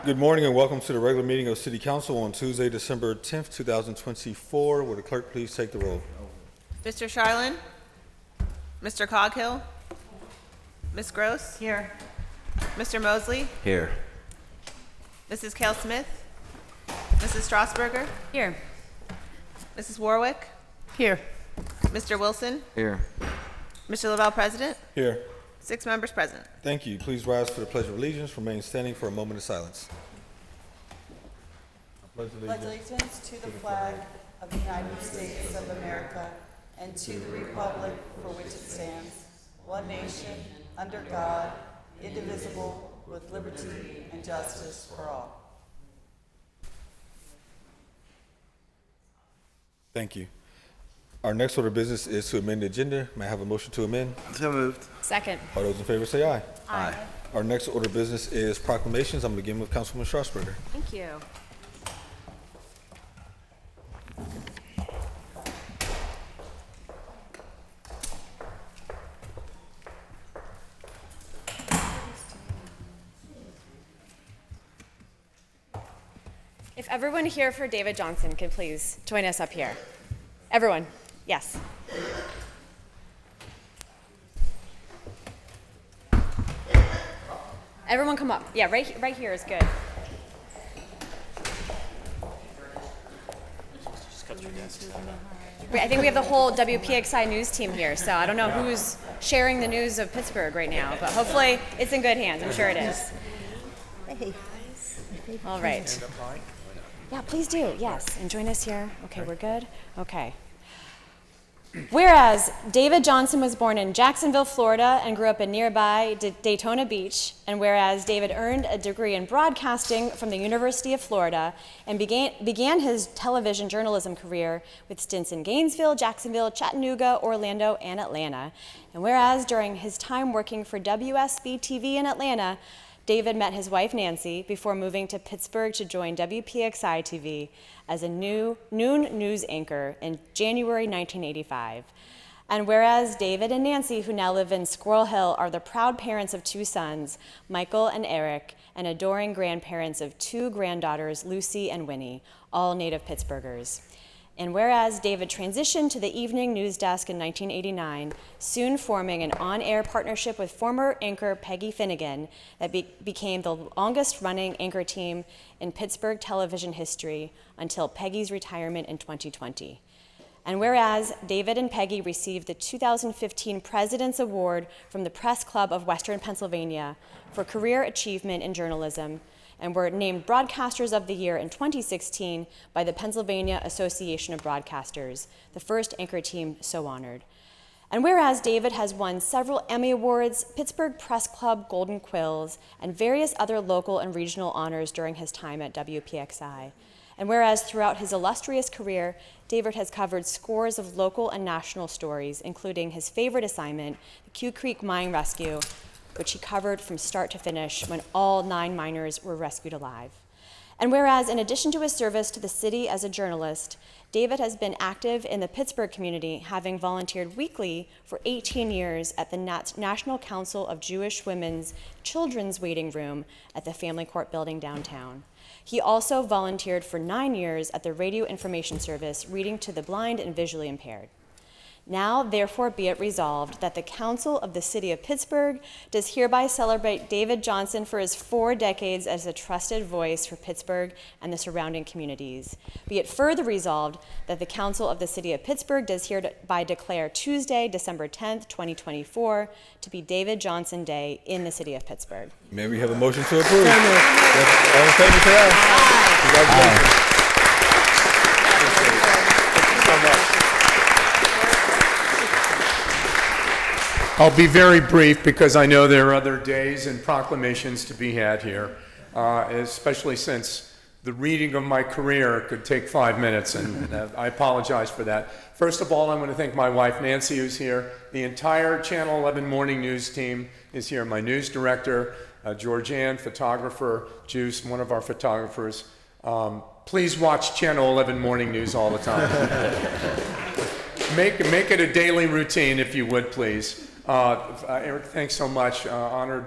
Good morning and welcome to the regular meeting of City Council on Tuesday, December 10th, 2024. Will the clerk please take the roll? Mr. Charlin? Mr. Coghill? Ms. Gross? Here. Mr. Mosley? Here. Mrs. Cale Smith? Mrs. Strasburger? Here. Mrs. Warwick? Here. Mr. Wilson? Here. Mr. Lavelle, President? Here. 6 members present. Thank you. Please rise for the Pledge of Allegiance. Remain standing for a moment of silence. Pledge allegiance to the flag of the United States of America and to the republic for which it stands, one nation, under God, indivisible, with liberty and justice for all. Thank you. Our next order of business is to amend the agenda. May I have a motion to amend? So moved. Second. All those in favor say aye. Aye. Our next order of business is proclamations. I'm going to begin with Councilwoman Strasburger. Thank you. If everyone here for David Johnson could please join us up here. Everyone, yes. Everyone come up. Yeah, right here is good. I think we have the whole WPXI news team here, so I don't know who's sharing the news of Pittsburgh right now, but hopefully it's in good hands. I'm sure it is. All right. Yeah, please do. Yes, and join us here. Okay, we're good? Okay. Whereas David Johnson was born in Jacksonville, Florida, and grew up in nearby Daytona Beach, and whereas David earned a degree in broadcasting from the University of Florida and began his television journalism career with stints in Gainesville, Jacksonville, Chattanooga, Orlando, and Atlanta, and whereas during his time working for WSB TV in Atlanta, David met his wife Nancy before moving to Pittsburgh to join WPXI TV as a noon news anchor in January 1985. And whereas David and Nancy, who now live in Squirrel Hill, are the proud parents of 2 sons, Michael and Eric, and adoring grandparents of 2 granddaughters, Lucy and Winnie, all native Pittsburghers. And whereas David transitioned to the evening news desk in 1989, soon forming an on-air partnership with former anchor Peggy Finnegan that became the longest-running anchor team in Pittsburgh television history until Peggy's retirement in 2020. And whereas David and Peggy received the 2015 President's Award from the Press Club of Western Pennsylvania for career achievement in journalism, and were named Broadcasters of the Year in 2016 by the Pennsylvania Association of Broadcasters, the first anchor team so honored. And whereas David has won several Emmy Awards, Pittsburgh Press Club Golden Quills, and various other local and regional honors during his time at WPXI. And whereas throughout his illustrious career, David has covered scores of local and national stories, including his favorite assignment, the Q Creek Mine Rescue, which he covered from start to finish when all 9 miners were rescued alive. And whereas in addition to his service to the city as a journalist, David has been active in the Pittsburgh community, having volunteered weekly for 18 years at the National Council of Jewish Women's Children's Waiting Room at the Family Court Building downtown. He also volunteered for 9 years at the Radio Information Service, reading to the blind and visually impaired. Now, therefore, be it resolved that the Council of the City of Pittsburgh does hereby celebrate David Johnson for his 4 decades as a trusted voice for Pittsburgh and the surrounding communities. Be it further resolved that the Council of the City of Pittsburgh does hereby declare Tuesday, December 10th, 2024, to be David Johnson Day in the City of Pittsburgh. May we have a motion to approve? Yes. All in favor say aye. Congratulations. I'll be very brief because I know there are other days and proclamations to be had here, especially since the reading of my career could take 5 minutes, and I apologize for that. First of all, I want to thank my wife, Nancy, who's here. The entire Channel 11 Morning News team is here. My news director, Georgianne, photographer, Juice, one of our photographers. Please watch Channel 11 Morning News all the time. Make it a daily routine, if you would, please. Eric, thanks so much. Honored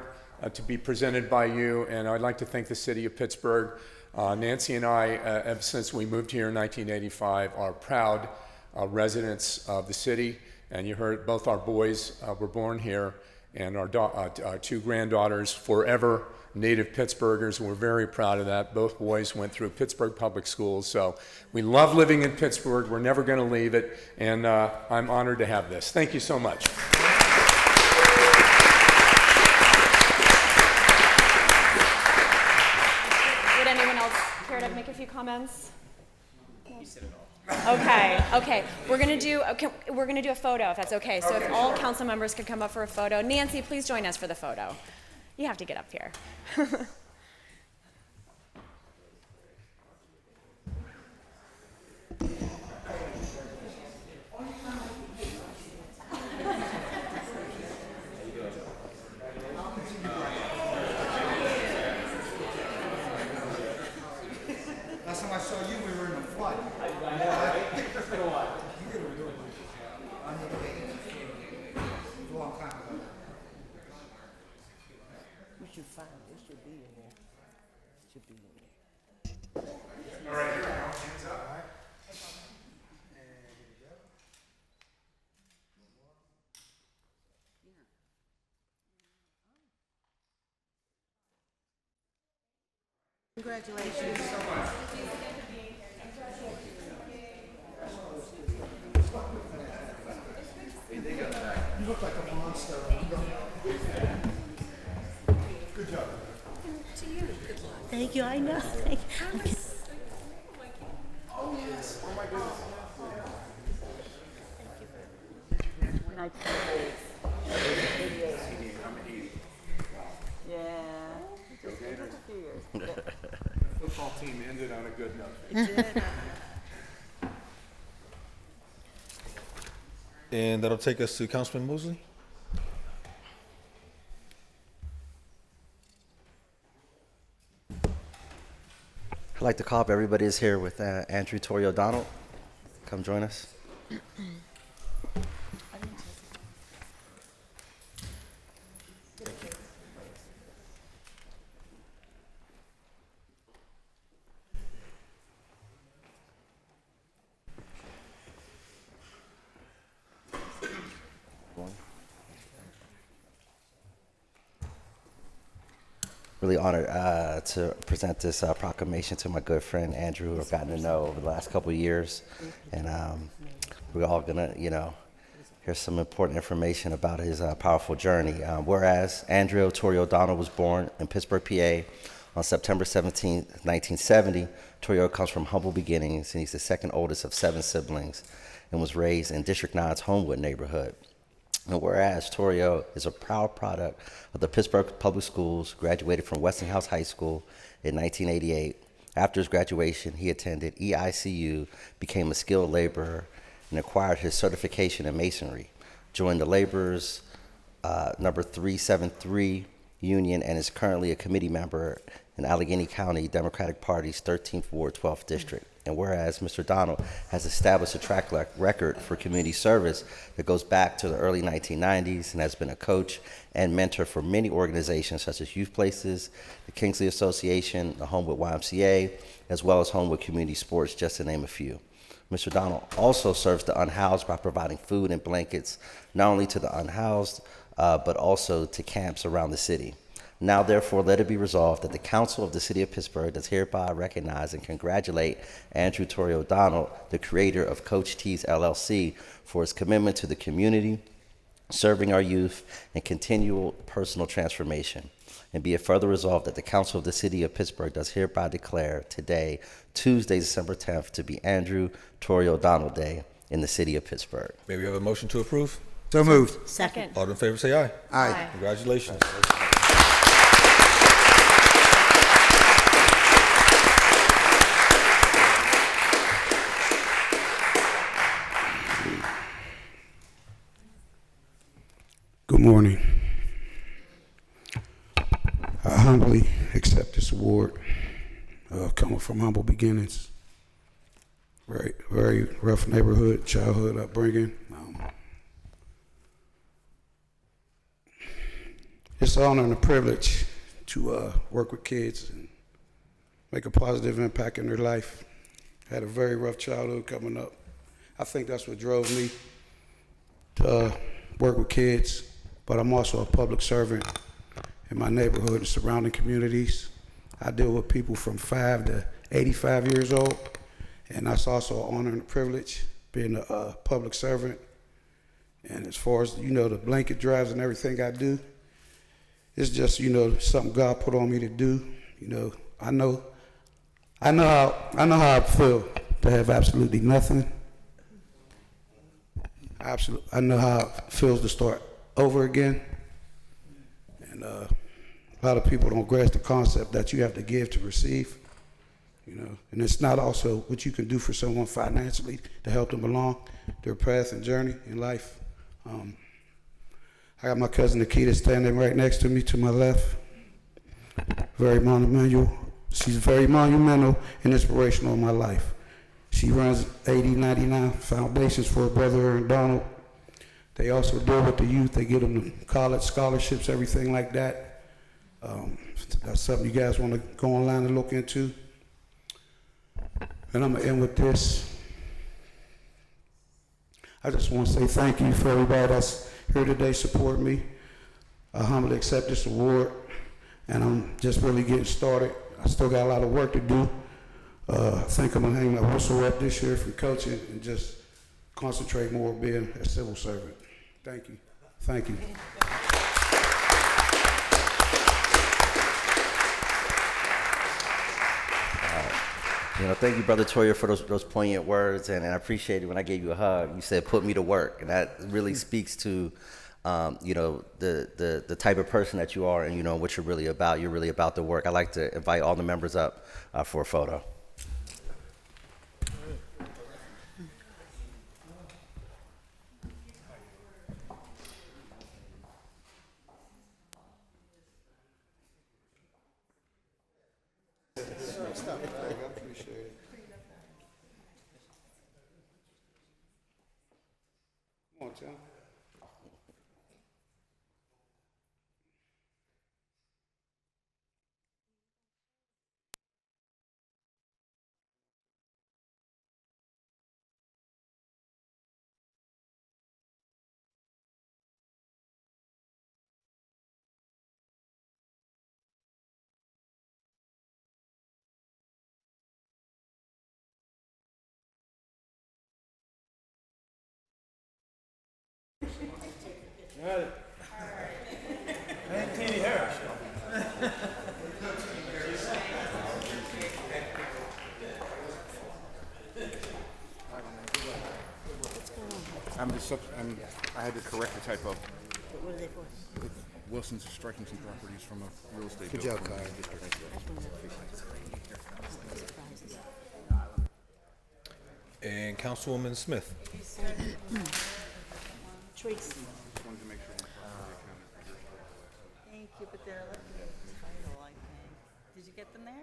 to be presented by you, and I'd like to thank the city of Pittsburgh. Nancy and I, ever since we moved here in 1985, are proud residents of the city, and you heard both our boys were born here, and our two granddaughters, forever native Pittsburghers. We're very proud of that. Both boys went through Pittsburgh public schools, so we love living in Pittsburgh. We're never going to leave it, and I'm honored to have this. Thank you so much. Would anyone else care to make a few comments? Okay. We're gonna do a photo if that's okay. So if all council members could come up for a photo. Nancy, please join us for the photo. You have to get up here. Last time I saw you, we were in a flood. We should find it. It should be in there. It should be in there. All right, here we go. Hands up. Congratulations. You look like a monster. Good job. Thank you. I know. Thank you. Oh, yes. Oh, my goodness. Football team ended on a good note. And that'll take us to Councilman Mosley. I'd like to call up everybody is here with Andrew Torrey O'Donnell. Come join us. Really honored to present this proclamation to my good friend Andrew, who I've gotten to know over the last couple of years. And we're all gonna, hear some important information about his powerful journey. Whereas Andrew Torrey O'Donnell was born in Pittsburgh, PA on September 17, 1970. Torrey comes from humble beginnings, and he's the second oldest of 7 siblings and was raised in District 9's Homewood neighborhood. And whereas Torrio is a proud product of the Pittsburgh Public Schools, graduated from Westinghouse High School in 1988. After his graduation, he attended EICU, became a skilled laborer, and acquired his certification in masonry. Joined the laborers number 373 union and is currently a committee member in Allegheny County Democratic Party's 13th Ward, 12th District. And whereas Mr. Donald has established a track record for community service that goes back to the early 1990s and has been a coach and mentor for many organizations such as Youth Places, the Kingsley Association, the Homewood YMCA, as well as Homewood Community Sports, just to name a few. Mr. Donald also serves the unhoused by providing food and blankets, not only to the unhoused, but also to camps around the city. Now, therefore, let it be resolved that the Council of the City of Pittsburgh does hereby recognize and congratulate Andrew Torrey O'Donnell, the creator of Coach T's LLC, for his commitment to the community, serving our youth, and continual personal transformation. And be it further resolved that the Council of the City of Pittsburgh does hereby declare today, Tuesday, December 10th, to be Andrew Torrey O'Donnell Day in the City of Pittsburgh. May we have a motion to approve? So moved. Second. All in favor say aye. Aye. Congratulations. Good morning. I humbly accept this award, coming from humble beginnings. Very rough neighborhood, childhood upbringing. It's an honor and a privilege to work with kids and make a positive impact in their life. Had a very rough childhood coming up. I think that's what drove me to work with kids, but I'm also a public servant in my neighborhood and surrounding communities. I deal with people from 5 to 85 years old, and that's also an honor and a privilege, being a public servant. And as far as, the blanket drives and everything I do, it's just, something God put on me to do. I know how I feel to have absolutely nothing. I know how it feels to start over again. And a lot of people don't grasp the concept that you have to give to receive. And it's not also what you can do for someone financially to help them along their path and journey in life. I got my cousin Nikita standing right next to me to my left. Very monumental. She's very monumental and inspirational in my life. She runs 8099 Foundations for her brother and Donald. They also deal with the youth. They get them to college scholarships, everything like that. That's something you guys want to go online and look into. And I'm going to end with this. I just want to say thank you for everybody that's here today supporting me. I humbly accept this award, and I'm just really getting started. I still got a lot of work to do. I think I'm going to hang my whistle up this year from coaching and just concentrate more on being a civil servant. Thank you. Thank you. Thank you, Brother Toya, for those poignant words, and I appreciate it when I gave you a hug. You said, "Put me to work," and that really speaks to, the type of person that you are, and what you're really about. You're really about the work. I'd like to invite all the members up for a photo. Come on, Tim. I had to correct the typo. What are they for? Wilson's striking some properties from a real estate. Good deal. job, Kyle. And Councilwoman Smith. Trace. Wanted to make sure. Thank you, but they're looking at the title, I think. Did you get them there?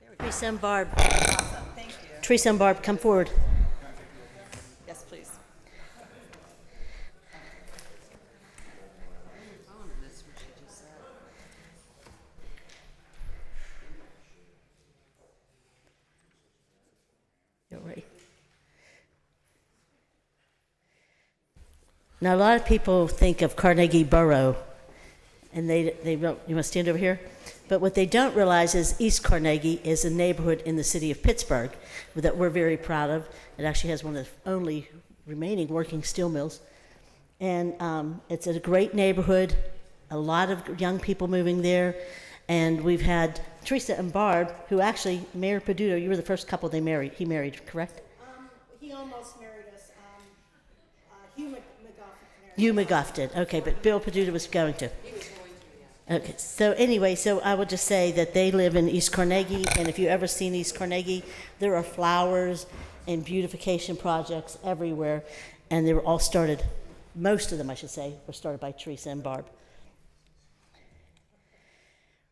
There we go. Teresa and Barb. Awesome, thank you. Teresa and Barb, come forward. Yes, please. You're right. Now, a lot of people think of Carnegie Borough, and they don't, you want to stand over here? But what they don't realize is East Carnegie is a neighborhood in the city of Pittsburgh that we're very proud of. It actually has one of the only remaining working steel mills. And it's a great neighborhood, a lot of young people moving there. And we've had Teresa and Barb, who actually, Mayor Peduto, you were the first couple he married, correct? He almost married us. Hugh McGough married You McGough did, okay, but Bill Peduto was going to. Okay, so anyway, so I would just say that they live in East Carnegie, and if you've ever seen East Carnegie, there are flowers and beautification projects everywhere, and they were all started, most of them, I should say, were started by Teresa and Barb.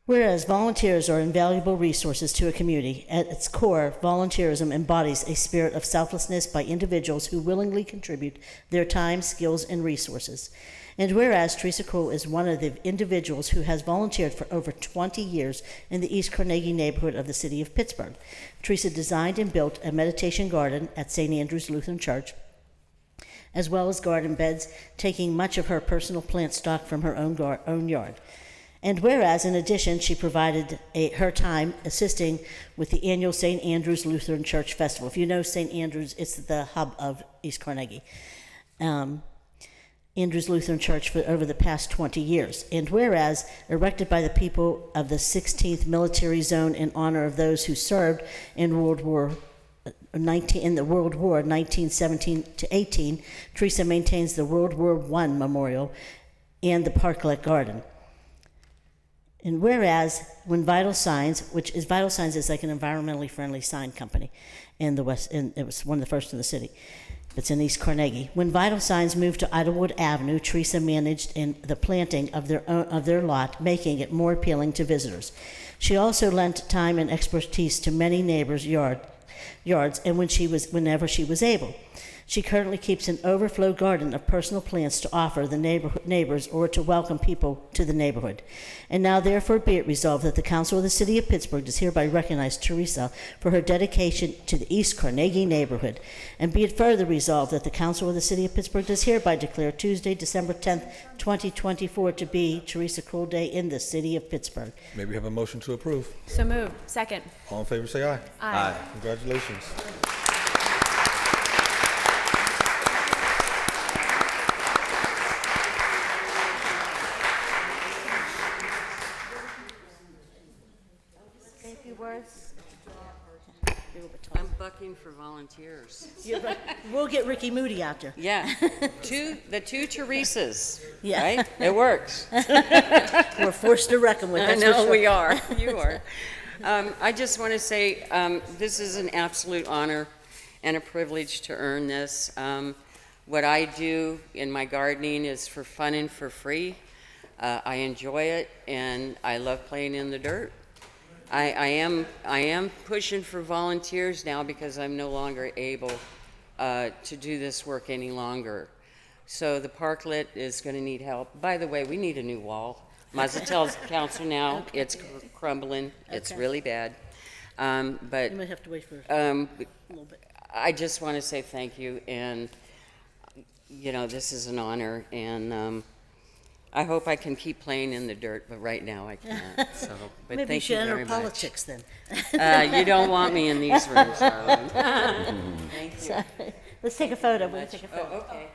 Whereas volunteers are invaluable resources to a community, at its core, volunteerism embodies a spirit of selflessness by individuals who willingly contribute their time, skills, and resources. And whereas Teresa Kroll is one of the individuals who has volunteered for over 20 years in the East Carnegie neighborhood of the city of Pittsburgh. Teresa designed and built a meditation garden at St. Andrew's Lutheran Church, as well as garden beds, taking much of her personal plant stock from her own yard. And whereas, in addition, she provided her time assisting with the annual St. Andrew's Lutheran Church Festival. If you know St. Andrew's, it's the hub of East Carnegie. Andrew's Lutheran Church for over the past 20 years. And whereas, erected by the people of the 16th Military Zone in honor of those who served in World War 1917 to 18, Teresa maintains the World War I Memorial and the Parklet Garden. And whereas, when Vital Signs, Vital Signs is like an environmentally friendly sign company in the West, and it was one of the first in the city. It's in East Carnegie. When Vital Signs moved to Idlewood Avenue, Teresa managed in the planting of their lot, making it more appealing to visitors. She also lent time and expertise to many neighbors' yards, and whenever she was able. She currently keeps an overflow garden of personal plants to offer the neighbors or to welcome people to the neighborhood. And now, therefore, be it resolved that the Council of the City of Pittsburgh does hereby recognize Teresa for her dedication to the East Carnegie neighborhood. And be it further resolved that the Council of the City of Pittsburgh does hereby declare Tuesday, December 10th, 2024 to be Teresa Kroll Day in the City of Pittsburgh. May we have a motion to approve? So moved. Second. All in favor, say aye. Aye. Congratulations. I'm bucking for volunteers. We'll get Ricky Moody out there. Yeah, the two Teresas, Yeah. right? It works. We're forced to reckon with. I That's for know sure. we are. You are. I just want to say this is an absolute honor and a privilege to earn this. What I do in my gardening is for fun and for free. I enjoy it, and I love playing in the dirt. I am pushing for volunteers now because I'm no longer able to do this work any longer. So the parklet is going to need help. By the way, we need a new wall. Mazatel's council now, Okay. it's crumbling. It's Okay. really bad. But You might have to wait for a little bit. I just want to say thank you, and this is an honor, and I hope I can keep playing in the dirt, but right now I can't. So, but Maybe you thank should you enter very politics then. much. You don't want me in these rooms, darling. Thank you. Sorry. Let's take a photo. We'll Much. take a photo. Oh, okay.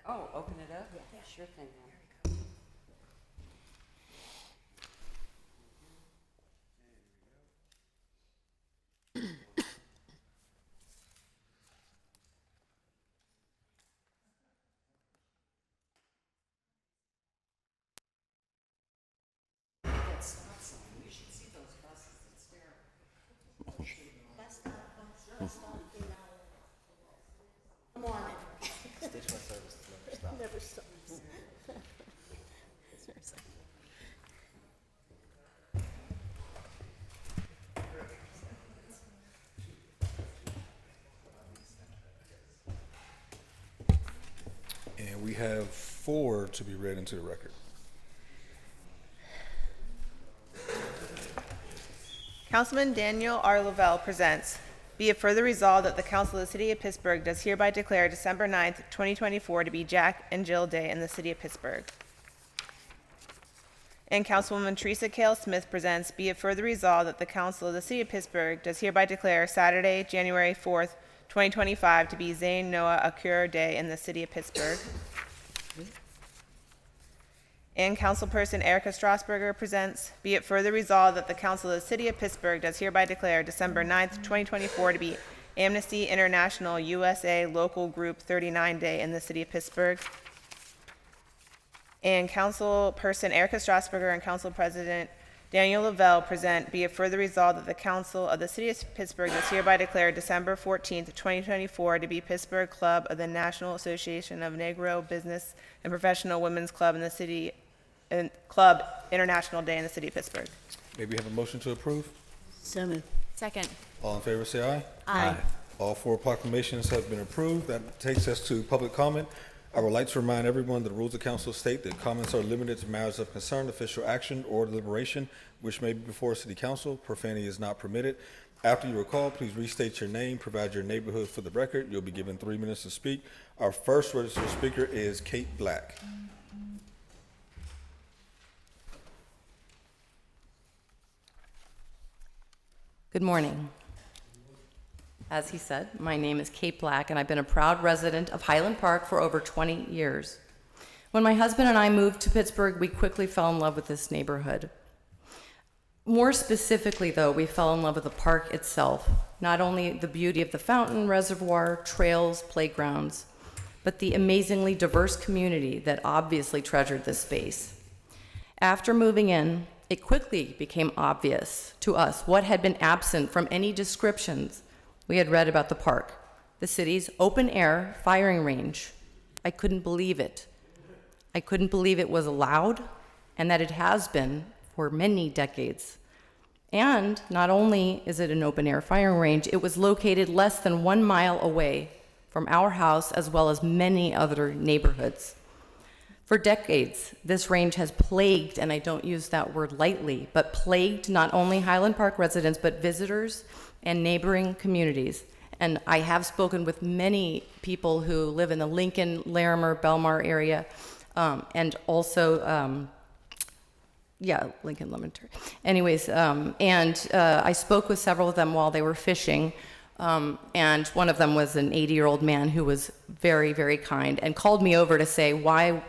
Oh, open it up? Sure thing. hon. Never stop. And we have 4 to be read into the record. Councilman Daniel R. Lavelle presents, be it further resolved that the Council of the City of Pittsburgh does hereby declare December 9th, 2024 to be Jack and Jill Day in the City of Pittsburgh. And Councilwoman Teresa Cale Smith presents, be it further resolved that the Council of the City of Pittsburgh does hereby declare Saturday, January 4th, 2025 to be Zane Noah Akur Day in the City of Pittsburgh. And Councilperson Erica Strasburger presents, be it further resolved that the Council of the City of Pittsburgh does hereby declare December 9th, 2024 to be Amnesty International USA Local Group 39 Day in the City of Pittsburgh. And Councilperson Erica Strasburger and Council President Daniel Lavelle present, be it further resolved that the Council of the City of Pittsburgh does hereby declare December 14th, 2024 to be Pittsburgh Club of the National Association of Negro Business and Professional Women's Club in the City, and Club International Day in the City of Pittsburgh. May we have a motion to approve? So moved. Second. All in favor, say aye. Aye. All 4 proclamations have been approved. That takes us to public comment. I would like to remind everyone that the rules of council state that comments are limited to matters of concern, official action, or deliberation, which may be before city council. Profanity is not permitted. After you are called, please restate your name, provide your neighborhood for the record. You'll be given 3 minutes to speak. Our first registered speaker is Kate Black. Good morning. As he said, my name is Kate Black, and I've been a proud resident of Highland Park for over 20 years. When my husband and I moved to Pittsburgh, we quickly fell in love with this neighborhood. More specifically, though, we fell in love with the park itself. Not only the beauty of the fountain, reservoir, trails, playgrounds, but the amazingly diverse community that obviously treasured this space. After moving in, it quickly became obvious to us what had been absent from any descriptions we had read about the park: the city's open-air firing range. I couldn't believe it. I couldn't believe it was allowed, and that it has been for many decades. And not only is it an open-air firing range, it was located less than 1 mile away from our house, as well as many other neighborhoods. For decades, this range has plagued, and I don't use that word lightly, but plagued not only Highland Park residents, but visitors and neighboring communities. And I have spoken with many people who live in the Lincoln, Larimer, Belmar area, and also, Lincoln, Lemonster. Anyways, I spoke with several of them while they were fishing. And one of them was an 80-year-old man who was very, very kind and called me over to say to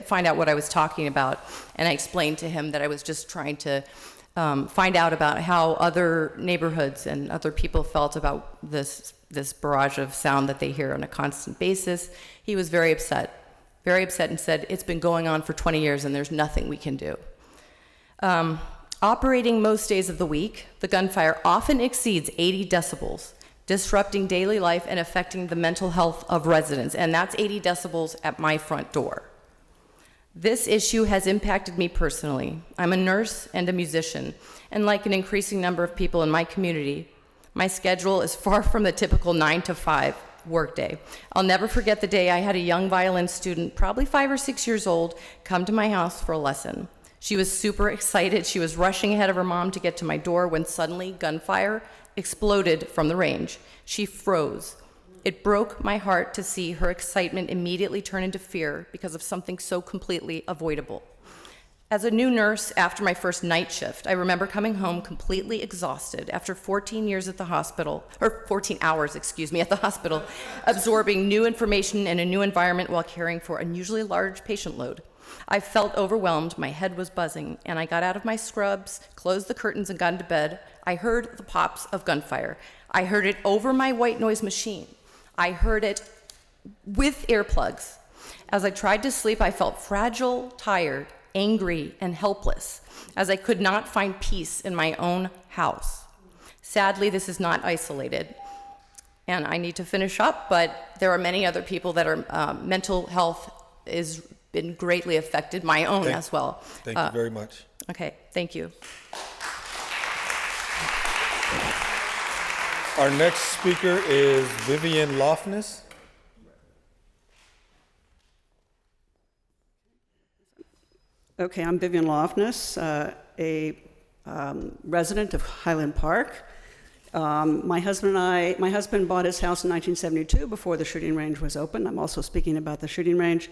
find out what I was talking about. And I explained to him that I was just trying to find out about how other neighborhoods and other people felt about this barrage of sound that they hear on a constant basis. He was very upset and said, it's been going on for 20 years and there's nothing we can do. Operating most days of the week, the gunfire often exceeds 80 decibels, disrupting daily life and affecting the mental health of residents, and that's 80 decibels at my front door. This issue has impacted me personally. I'm a nurse and a musician, and like an increasing number of people in my community, my schedule is far from the typical 9 to 5 workday. I'll never forget the day I had a young violin student, probably 5 or 6 years old, come to my house for a lesson. She was super excited. She was rushing ahead of her mom to get to my door when suddenly gunfire exploded from the range. She froze. It broke my heart to see her excitement immediately turn into fear because of something so completely avoidable. As a new nurse after my first night shift, I remember coming home completely exhausted after 14 hours at the hospital, absorbing new information in a new environment while caring for an unusually large patient load. I felt overwhelmed, my head was buzzing, and I got out of my scrubs, closed the curtains, and got into bed. I heard the pops of gunfire. I heard it over my white noise machine. I heard it with earplugs. As I tried to sleep, I felt fragile, tired, angry, and helpless, as I could not find peace in my own house. Sadly, this is not isolated. And I need to finish up, but there are many other people that are mental health is been greatly affected, my own as well. Thank you very much. Okay, thank you. Our next speaker is Vivian Lofness. Okay, I'm Vivian Lofness, a resident of Highland Park. My husband bought his house in 1972 before the shooting range was open. I'm also speaking about the shooting range.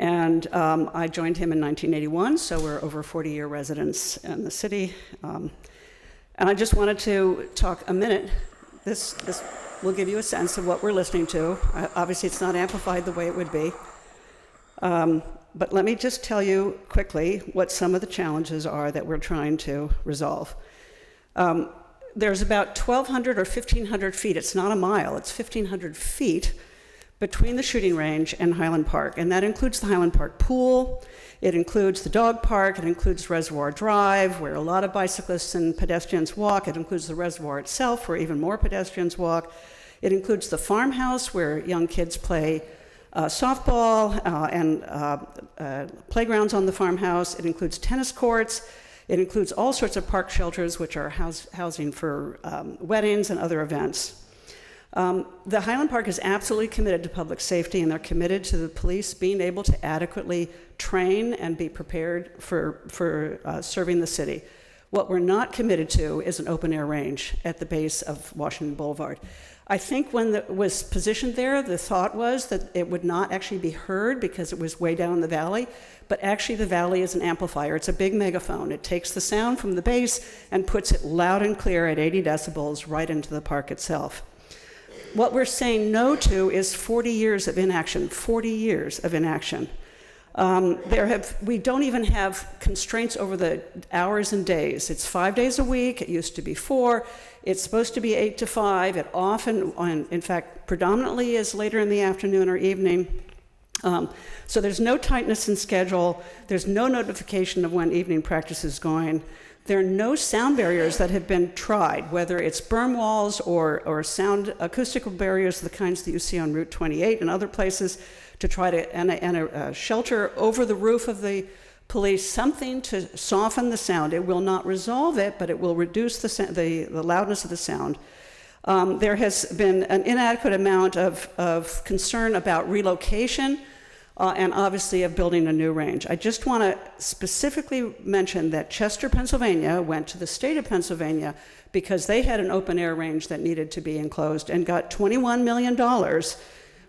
And I joined him in 1981, so we're over 40-year residents in the city. And I just wanted to talk a minute. This will give you a sense of what we're listening to. Obviously, it's not amplified the way it would be. But let me just tell you quickly what some of the challenges are that we're trying to resolve. There's about 1,200 or 1,500 feet. It's not a mile. It's 1,500 feet between the shooting range and Highland Park, and that includes the Highland Park pool, it includes the dog park, it includes Reservoir Drive, where a lot of bicyclists and pedestrians walk, it includes the reservoir itself, where even more pedestrians walk, it includes the farmhouse, where young kids play softball and playgrounds on the farmhouse, it includes tennis courts, it includes all sorts of park shelters, which are housing for weddings and other events. The Highland Park is absolutely committed to public safety, and they're committed to the police being able to adequately train and be prepared for serving the city. What we're not committed to is an open-air range at the base of Washington Boulevard. I think when it was positioned there, the thought was that it would not actually be heard because it was way down in the valley, but actually the valley is an amplifier. It's a big megaphone. It takes the sound from the base and puts it loud and clear at 80 decibels right into the park itself. What we're saying no to is 40 years of inaction, 40 years of inaction. We don't even have constraints over the hours and days. It's 5 days a week. It used to be 4. It's supposed to be 8 to 5. It often, in fact, predominantly is later in the afternoon or evening. So there's no tightness in schedule. There's no notification of when evening practice is going. There are no sound barriers that have been tried, whether it's berm walls or sound acoustical barriers, the kinds that you see on Route 28 and other places, to try to, and a shelter over the roof of the police, something to soften the sound. It will not resolve it, but it will reduce the loudness of the sound. There has been an inadequate amount of concern about relocation and obviously of building a new range. I just want to specifically mention that Chester, Pennsylvania went to the state of Pennsylvania because they had an open air range that needed to be enclosed and got $21 million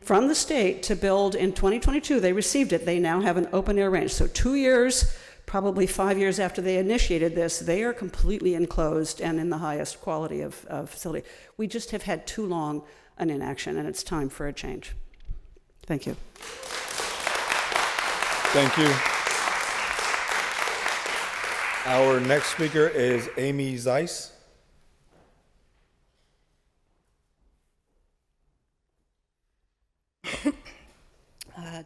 from the state to build in 2022. They received it. They now have an open air range. So 2 years, probably 5 years after they initiated this, they are completely enclosed and in the highest quality of facility. We just have had too long an inaction, and it's time for a change. Thank you. Thank you. Our next speaker is Amy Zeiss.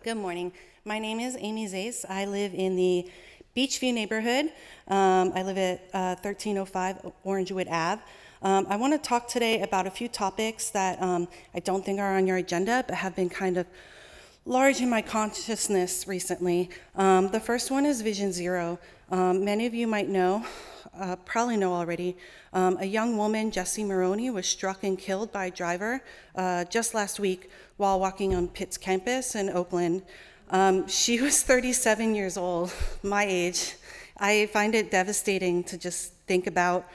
Good morning. My name is Amy Zeiss. I live in the Beachview neighborhood. I live at 1305 Orangewood Ave. I want to talk today about a few topics that I don't think are on your agenda, but have been kind of large in my consciousness recently. The first one is Vision Zero. Many of you might know, probably know already, a young woman, Jessie Maroney, was struck and killed by a driver just last week while walking on Pitt's campus in Oakland. She was 37 years old, my age. I find it devastating to just think about.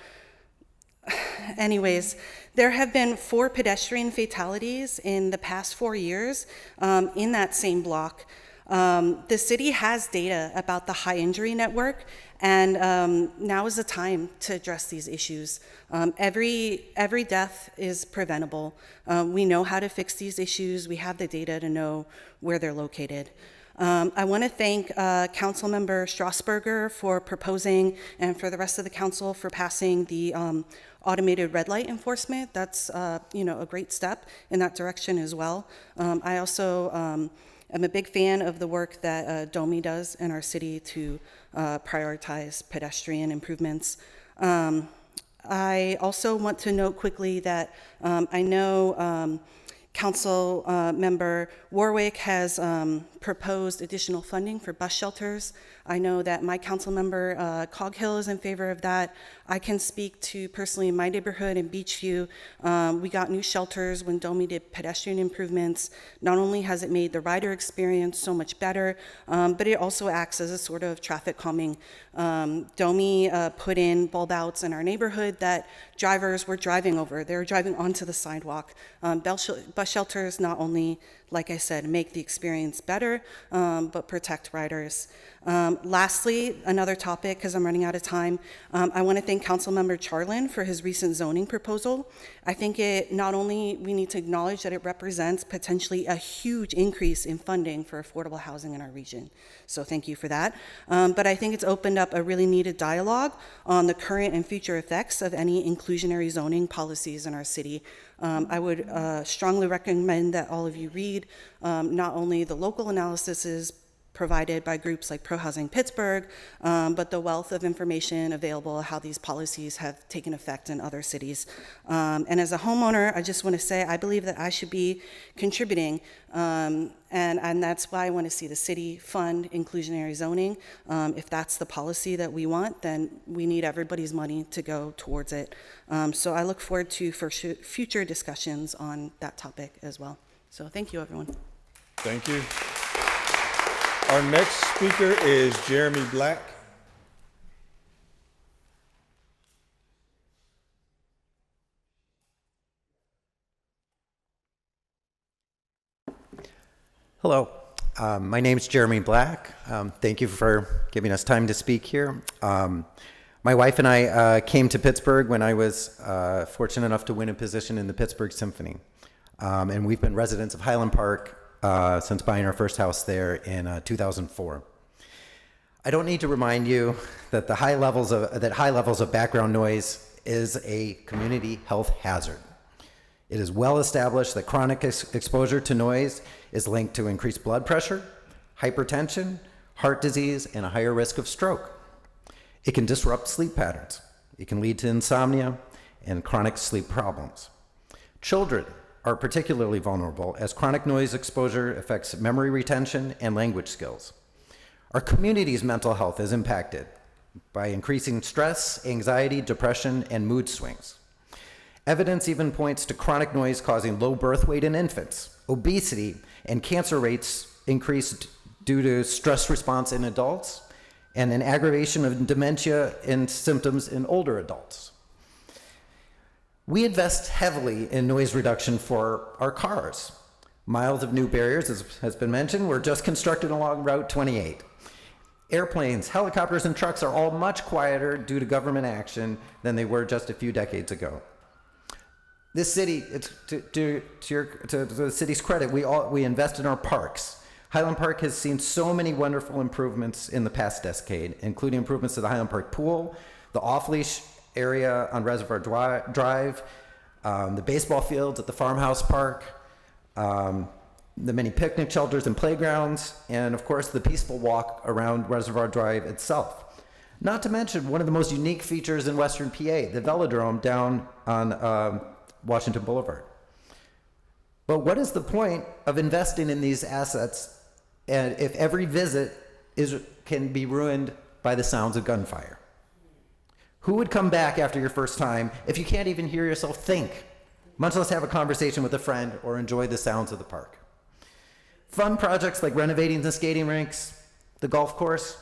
Anyways, there have been 4 pedestrian fatalities in the past 4 years in that same block. The city has data about the high injury network, and now is the time to address these issues. Every death is preventable. We know how to fix these issues. We have the data to know where they're located. I want to thank Councilmember Strasburger for proposing, and for the rest of the council for passing the automated red light enforcement. That's a great step in that direction as well. I also am a big fan of the work that DOMI does in our city to prioritize pedestrian improvements. I also want to note quickly that I know Council Member Warwick has proposed additional funding for bus shelters. I know that my council member Coghill is in favor of that. I can speak to personally in my neighborhood in Beachview. We got new shelters when DOMI did pedestrian improvements. Not only has it made the rider experience so much better, but it also acts as a sort of traffic calming. DOMI put in bulb outs in our neighborhood that drivers were driving over. They were driving onto the sidewalk. Bus shelters not only, like I said, make the experience better, but protect riders. Lastly, another topic, because I'm running out of time, I want to thank Councilmember Charlin for his recent zoning proposal. I think it not only, we need to acknowledge that it represents potentially a huge increase in funding for affordable housing in our region. So thank you for that. But I think it's opened up a really needed dialogue on the current and future effects of any inclusionary zoning policies in our city. I would strongly recommend that all of you read not only the local analyses provided by groups like Pro Housing Pittsburgh, but the wealth of information available, how these policies have taken effect in other cities. And as a homeowner, I just want to say I believe that I should be contributing, and that's why I want to see the city fund inclusionary zoning. If that's the policy that we want, then we need everybody's money to go towards it. So I look forward to future discussions on that topic as well. So thank you, everyone. Thank you. Our next speaker is Jeremy Black. Hello, my name is Jeremy Black. Thank you for giving us time to speak here. My wife and I came to Pittsburgh when I was fortunate enough to win a position in the Pittsburgh Symphony. And we've been residents of Highland Park since buying our first house there in 2004. I don't need to remind you that high levels of background noise is a community health hazard. It is well established that chronic exposure to noise is linked to increased blood pressure, hypertension, heart disease, and a higher risk of stroke. It can disrupt sleep patterns. It can lead to insomnia and chronic sleep problems. Children are particularly vulnerable as chronic noise exposure affects memory retention and language skills. Our community's mental health is impacted by increasing stress, anxiety, depression, and mood swings. Evidence even points to chronic noise causing low birth weight in infants, obesity, and cancer rates increased due to stress response in adults, and an aggravation of dementia and symptoms in older adults. We invest heavily in noise reduction for our cars. Miles of new barriers, as has been mentioned, were just constructed along Route 28. Airplanes, helicopters, and trucks are all much quieter due to government action than they were just a few decades ago. This city, to the city's credit, we invest in our parks. Highland Park has seen so many wonderful improvements in the past decade, including improvements to the Highland Park pool, the off-leash area on Reservoir Drive, the baseball fields at the Farmhouse Park, the many picnic shelters and playgrounds, and of course the peaceful walk around Reservoir Drive itself. Not to mention one of the most unique features in Western PA, the Velodrome down on Washington Boulevard. But what is the point of investing in these assets and if every visit can be ruined by the sounds of gunfire? Who would come back after your first time if you can't even hear yourself think, much less have a conversation with a friend or enjoy the sounds of the park? Fun projects like renovating the skating rinks, the golf course,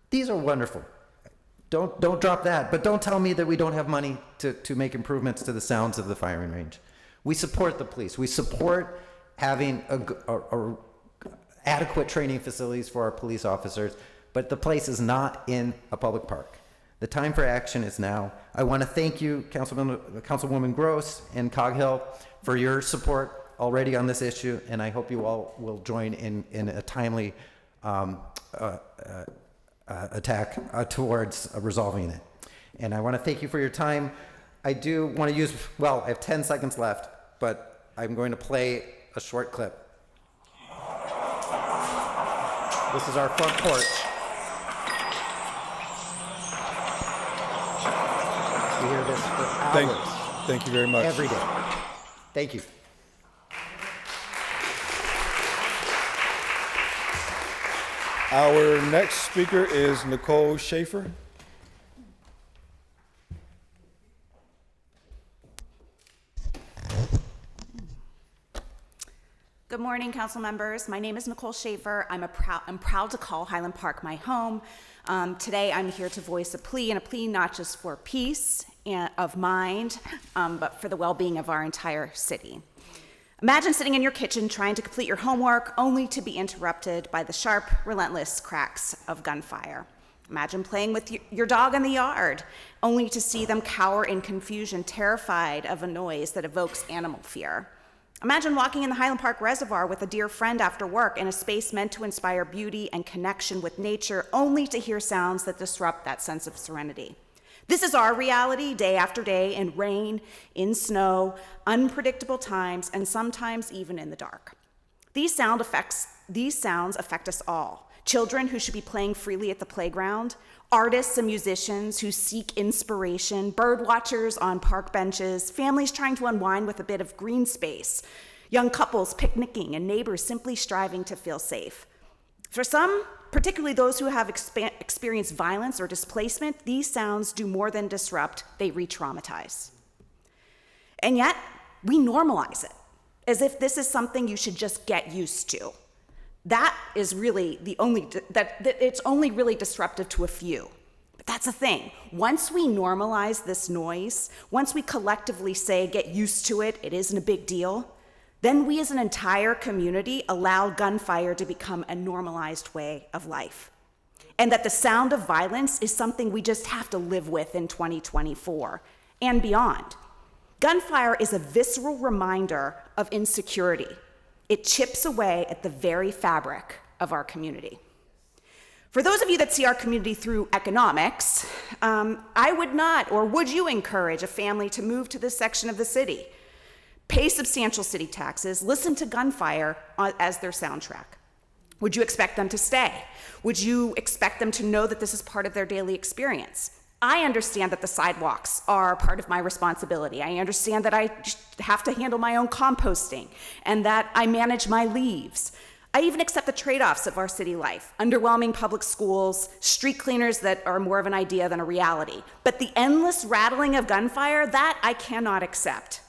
these are wonderful. Don't drop that, but don't tell me that we don't have money to make improvements to the sounds of the firing range. We support the police. We support having adequate training facilities for our police officers, but the place is not in a public park. The time for action is now. I want to thank you, Councilwoman Gross and Coghill, for your support already on this issue, and I hope you all will join in a timely attack towards resolving it. And I want to thank you for your time. I do want to use, I have 10 seconds left, but I'm going to play a short clip. This is our front porch. We hear this for hours. Thank you very much. Every day. Thank you. Our next speaker is Nicole Schaefer. Good morning, council members. My name is Nicole Schaefer. I'm proud to call Highland Park my home. Today, I'm here to voice a plea, and a plea not just for peace of mind, but for the well-being of our entire city. Imagine sitting in your kitchen trying to complete your homework only to be interrupted by the sharp, relentless cracks of gunfire. Imagine playing with your dog in the yard only to see them cower in confusion, terrified of a noise that evokes animal fear. Imagine walking in the Highland Park Reservoir with a dear friend after work in a space meant to inspire beauty and connection with nature, only to hear sounds that disrupt that sense of serenity. This is our reality day after day in rain, in snow, unpredictable times, and sometimes even in the dark. These sounds affect us all, children who should be playing freely at the playground, artists and musicians who seek inspiration, bird watchers on park benches, families trying to unwind with a bit of green space, young couples picnicking, and neighbors simply striving to feel safe. For some, particularly those who have experienced violence or displacement, these sounds do more than disrupt, they re-traumatize. And yet, we normalize it, as if this is something you should just get used to. That is really it's only really disruptive to a few. But that's the thing. Once we normalize this noise, once we collectively say, get used to it, it isn't a big deal, then we as an entire community allow gunfire to become a normalized way of life. And that the sound of violence is something we just have to live with in 2024 and beyond. Gunfire is a visceral reminder of insecurity. It chips away at the very fabric of our community. For those of you that see our community through economics, I would not, or would you encourage a family to move to this section of the city, pay substantial city taxes, listen to gunfire as their soundtrack? Would you expect them to stay? Would you expect them to know that this is part of their daily experience? I understand that the sidewalks are part of my responsibility. I understand that I have to handle my own composting and that I manage my leaves. I even accept the trade-offs of our city life, underwhelming public schools, street cleaners that are more of an idea than a reality. But the endless rattling of gunfire, that I cannot accept.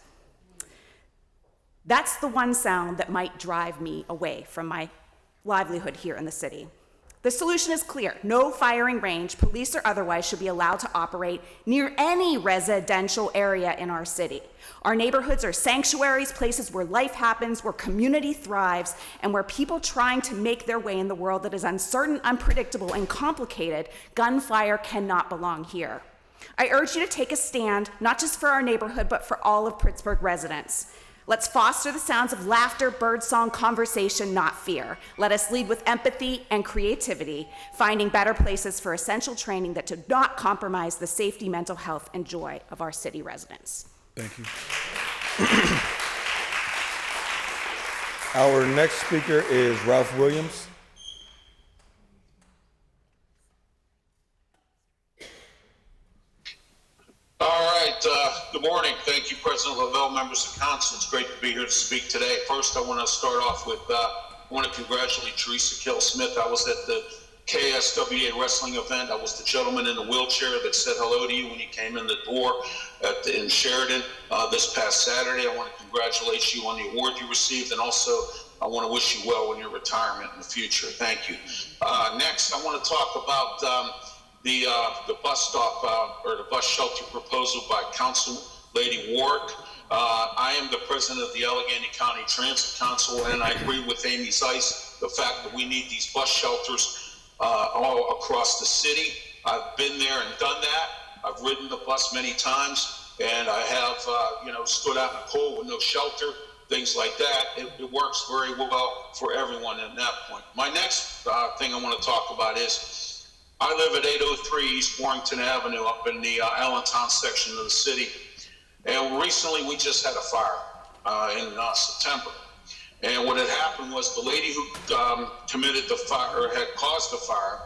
That's the one sound that might drive me away from my livelihood here in the city. The solution is clear. No firing range, police or otherwise, should be allowed to operate near any residential area in our city. Our neighborhoods are sanctuaries, places where life happens, where community thrives, and where people trying to make their way in the world that is uncertain, unpredictable, and complicated, gunfire cannot belong here. I urge you to take a stand, not just for our neighborhood, but for all of Pittsburgh residents. Let's foster the sounds of laughter, birdsong, conversation, not fear. Let us lead with empathy and creativity, finding better places for essential training that do not compromise the safety, mental health, and joy of our city residents. Thank you. Our next speaker is Ralph Williams. All right, good morning. Thank you, President Lavelle, members of council. It's great to be here to speak today. First, I want to start off with, I want to congratulate Teresa Kill-Smith. I was at the KSWA wrestling event. I was the gentleman in the wheelchair that said hello to you when you came in the door in Sheridan this past Saturday. I want to congratulate you on the award you received, and also I want to wish you well in your retirement in the future. Thank you. Next, I want to talk about the bus stop or the bus shelter proposal by Council Lady Warwick. I am the president of the Allegheny County Transit Council, and I agree with Amy Zeiss, the fact that we need these bus shelters all across the city. I've been there and done that. I've ridden the bus many times, and I have, stood out in the cold with no shelter, things like that. It works very well for everyone at that point. My next thing I want to talk about is I live at 803 East Warrington Avenue up in the Allentown section of the city. And recently we just had a fire in September. And what had happened was the lady who committed the fire, or had caused the fire,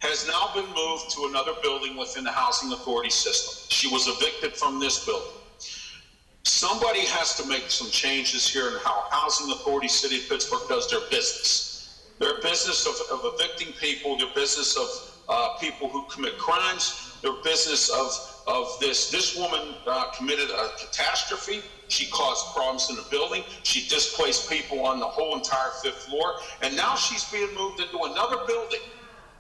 has now been moved to another building within the housing authority system. She was evicted from this building. Somebody has to make some changes here in how Housing Authority City of Pittsburgh does their business. Their business of evicting people, their business of people who commit crimes, their business of this. This woman committed a catastrophe. She caused problems in the building. She displaced people on the whole entire 5th floor. And now she's being moved into another building.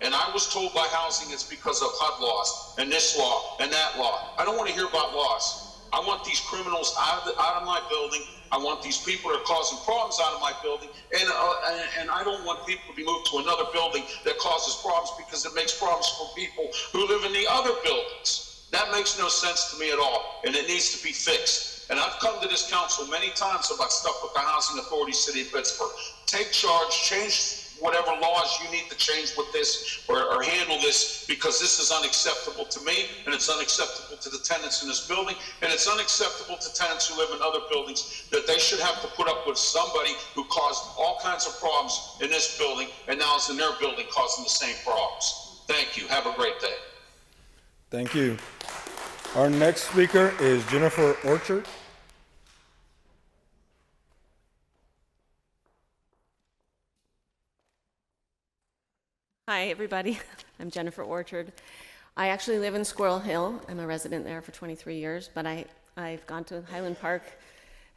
And I was told by housing it's because of HUD laws and this law and that law. I don't want to hear about laws. I want these criminals out of my building. I want these people that are causing problems out of my building. And I don't want people to be moved to another building that causes problems because it makes problems for people who live in the other buildings. That makes no sense to me at all, and it needs to be fixed. And I've come to this council many times about stuff with the Housing Authority City of Pittsburgh. Take charge, change whatever laws you need to change with this or handle this, because this is unacceptable to me, and it's unacceptable to the tenants in this building, and it's unacceptable to tenants who live in other buildings, that they should have to put up with somebody who caused all kinds of problems in this building and now is in their building causing the same problems. Thank you. Have a great day. Thank you. Our next speaker is Jennifer Orchard. Hi, everybody. I'm Jennifer Orchard. I actually live in Squirrel Hill. I'm a resident there for 23 years, but I've gone to Highland Park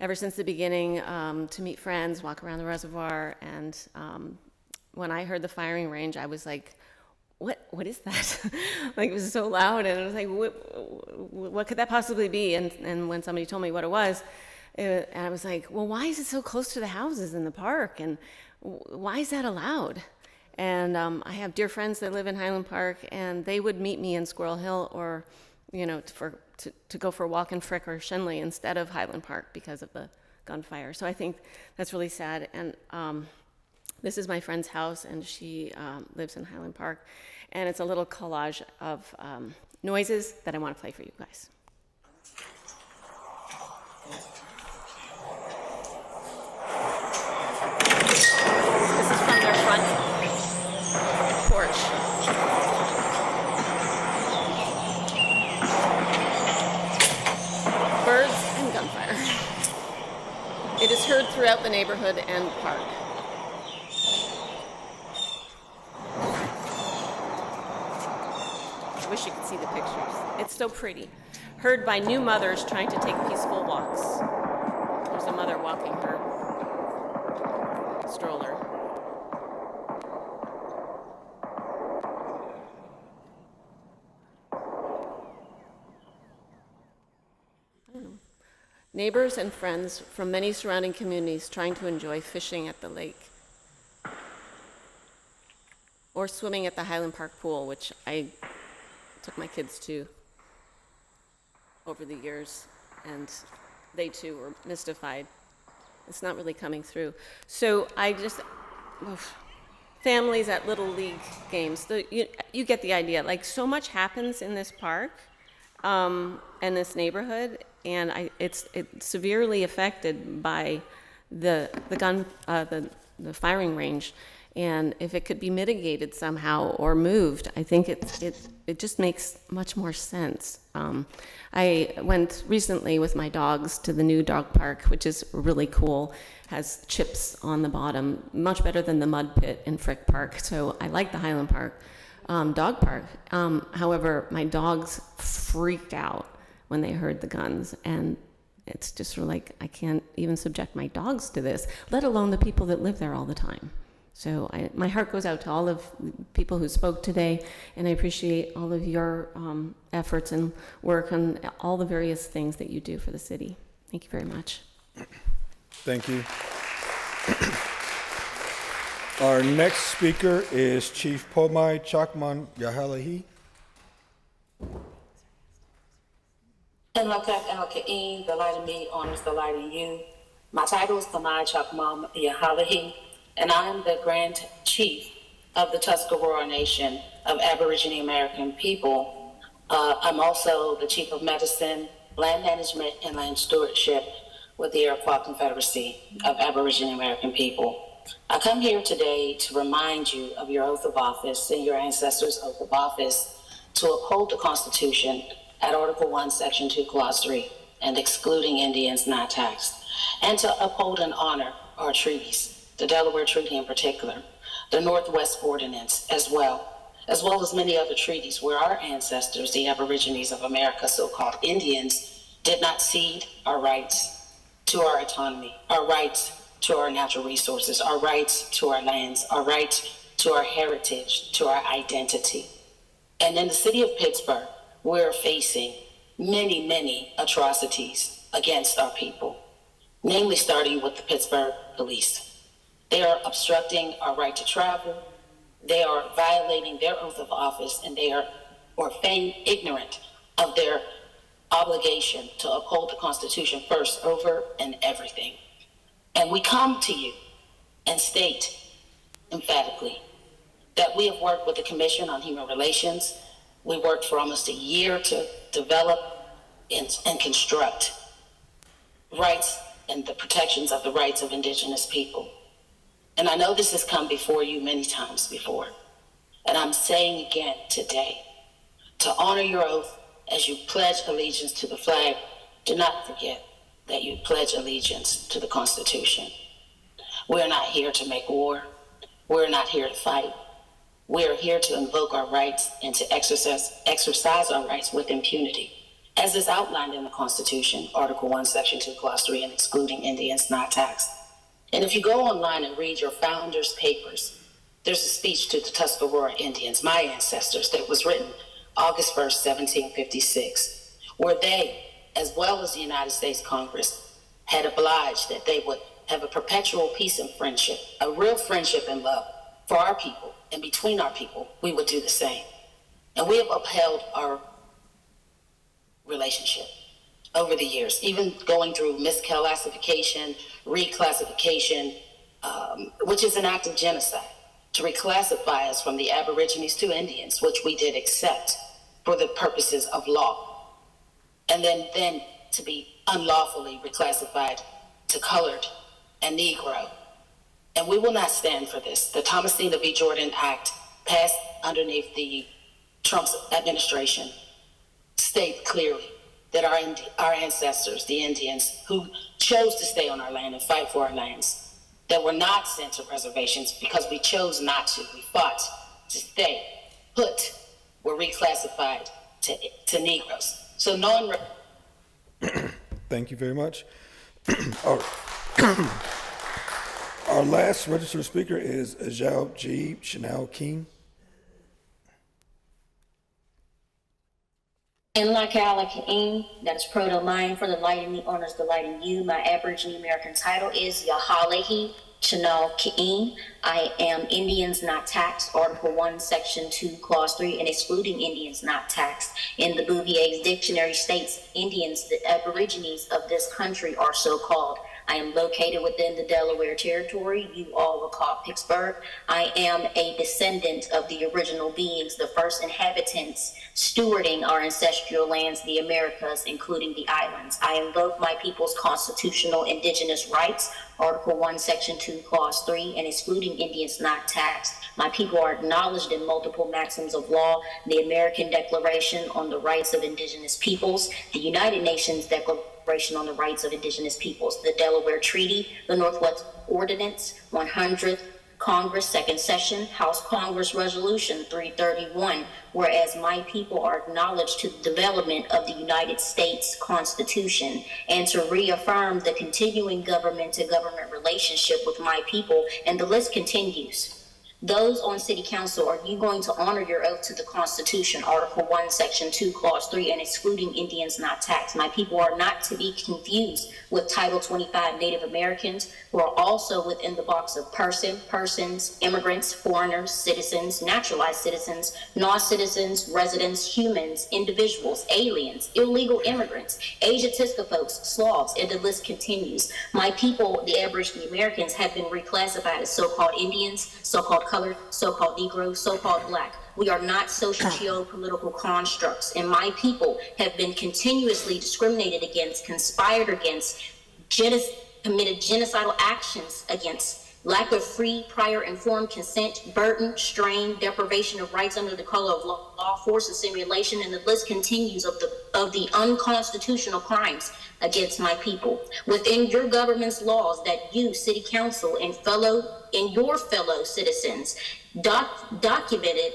ever since the beginning to meet friends, walk around the reservoir, and when I heard the firing range, I was like, what is that? Like, it was so loud, and I was like, what could that possibly be? And when somebody told me what it was, and I was like, well, why is it so close to the houses in the park, and why is that allowed? And I have dear friends that live in Highland Park, and they would meet me in Squirrel Hill or, to go for a walk in Frick or Shenley instead of Highland Park because of the gunfire. So I think that's really sad. And this is my friend's house, and she lives in Highland Park. And it's a little collage of noises that I want to play for you guys. This is from their front porch. Birds and gunfire. It is heard throughout the neighborhood and park. I wish you could see the pictures. It's so pretty. Heard by new mothers trying to take peaceful walks. There's a mother walking her stroller. Neighbors and friends from many surrounding communities trying to enjoy fishing at the lake or swimming at the Highland Park pool, which I took my kids to over the years, and they too were mystified. It's not really coming through. So families at Little League games, you get the idea. Like, so much happens in this park and this neighborhood, and it's severely affected by the firing range. And if it could be mitigated somehow or moved, I think it just makes much more sense. I went recently with my dogs to the new dog park, which is really cool. Has chips on the bottom, much better than the mud pit in Frick Park. So I like the Highland Park dog park. However, my dogs freaked out when they heard the guns, and it's just sort of like, I can't even subject my dogs to this, let alone the people that live there all the time. So my heart goes out to all of the people who spoke today, and I appreciate all of your efforts and work on all the various things that you do for the city. Thank you very much. Thank you. Our next speaker is Chief Pomai Chakman Yahalahi. And the light of me honors the light in you. My title is Pomai Chakman Yahalahi, and I am the Grand Chief of the Tuscarora Nation of Aboriginal American people. I'm also the Chief of Medicine, Land Management, and Land Stewardship with the Iroquois Confederacy of Aboriginal American people. I come here today to remind you of your oath of office and your ancestors' oath of office to uphold the Constitution at Article 1, Section 2, Clause 3, and excluding Indians not taxed, and to uphold and honor our treaties, the Delaware Treaty in particular, the Northwest Ordinance as well as many other treaties where our ancestors, the Aborigines of America, so-called Indians, did not cede our rights to our autonomy, our rights to our natural resources, our rights to our lands, our rights to our heritage, to our identity. And in the city of Pittsburgh, we're facing many, many atrocities against our people, namely starting with the Pittsburgh police. They are obstructing our right to travel. They are violating their oath of office, and they are feign ignorant of their obligation to uphold the Constitution first, over and everything. And we come to you and state emphatically that we have worked with the Commission on Human Relations. We worked for almost a year to develop and construct rights and the protections of the rights of Indigenous people. And I know this has come before you many times before. And I'm saying again today, to honor your oath as you pledge allegiance to the flag, do not forget that you pledge allegiance to the Constitution. We're not here to make war. We're not here to fight. We're here to invoke our rights and to exercise our rights with impunity, as is outlined in the Constitution, Article 1, Section 2, Clause 3, and excluding Indians not taxed. And if you go online and read your founders' papers, there's a speech to the Tuscarora Indians, my ancestors, that was written August 1st, 1756, where they, as well as the United States Congress, had obliged that they would have a perpetual peace and friendship, a real friendship and love for our people, and between our people, we would do the same. And we have upheld our relationship over the years, even going through misclassification, reclassification, which is an act of genocide, to reclassify us from the Aborigines to Indians, which we did accept for the purposes of law, and then to be unlawfully reclassified to colored and Negro. And we will not stand for this. The Thomasina v. Jordan Act, passed underneath the Trump administration, state clearly that our ancestors, the Indians, who chose to stay on our land and fight for our lands, that were not sent to reservations because we chose not to. We fought to stay put, were reclassified to Negroes. So Thank you very much. Our last registered speaker is Ajal G. Chanel King. In Lakalakain, that is Proto-Mayan, for the light in me honors the light in you. My Aboriginal American title is Yahalehi Chanel Ki'in. I am Indians not taxed, Article 1, Section 2, Clause 3, and excluding Indians not taxed. In the Bouvier's dictionary states, Indians, the Aborigines of this country, are so called. I am located within the Delaware Territory. You all will call Pittsburgh. I am a descendant of the original beings, the first inhabitants stewarding our ancestral lands, the Americas, including the islands. I invoke my people's constitutional indigenous rights, Article 1, Section 2, Clause 3, and excluding Indians not taxed. My people are acknowledged in multiple maxims of law, the American Declaration on the Rights of Indigenous Peoples, the United Nations Declaration on the Rights of Indigenous Peoples, the Delaware Treaty, the Northwest Ordinance, 100th Congress, Second Session, House Congress Resolution 331, whereas my people are acknowledged to the development of the United States Constitution, and to reaffirm the continuing government-to-government relationship with my people, and the list continues. Those on City Council, are you going to honor your oath to the Constitution, Article 1, Section 2, Clause 3, and excluding Indians not taxed? My people are not to be confused with Title 25 Native Americans, who are also within the box of persons, immigrants, foreigners, citizens, naturalized citizens, non-citizens, residents, humans, individuals, aliens, illegal immigrants, Asiatisca folks, Slavs, and the list continues. My people, the Aboriginal Americans, have been reclassified as so-called Indians, so-called colored, so-called Negro, so-called Black. We are not socio-political constructs, and my people have been continuously discriminated against, conspired against, committed genocidal actions against, lack of free, prior, informed consent, burden, strain, deprivation of rights under the color of law, force, and simulation, and the list continues of the unconstitutional crimes against my people. Within your government's laws that you, City Council, and your fellow citizens documented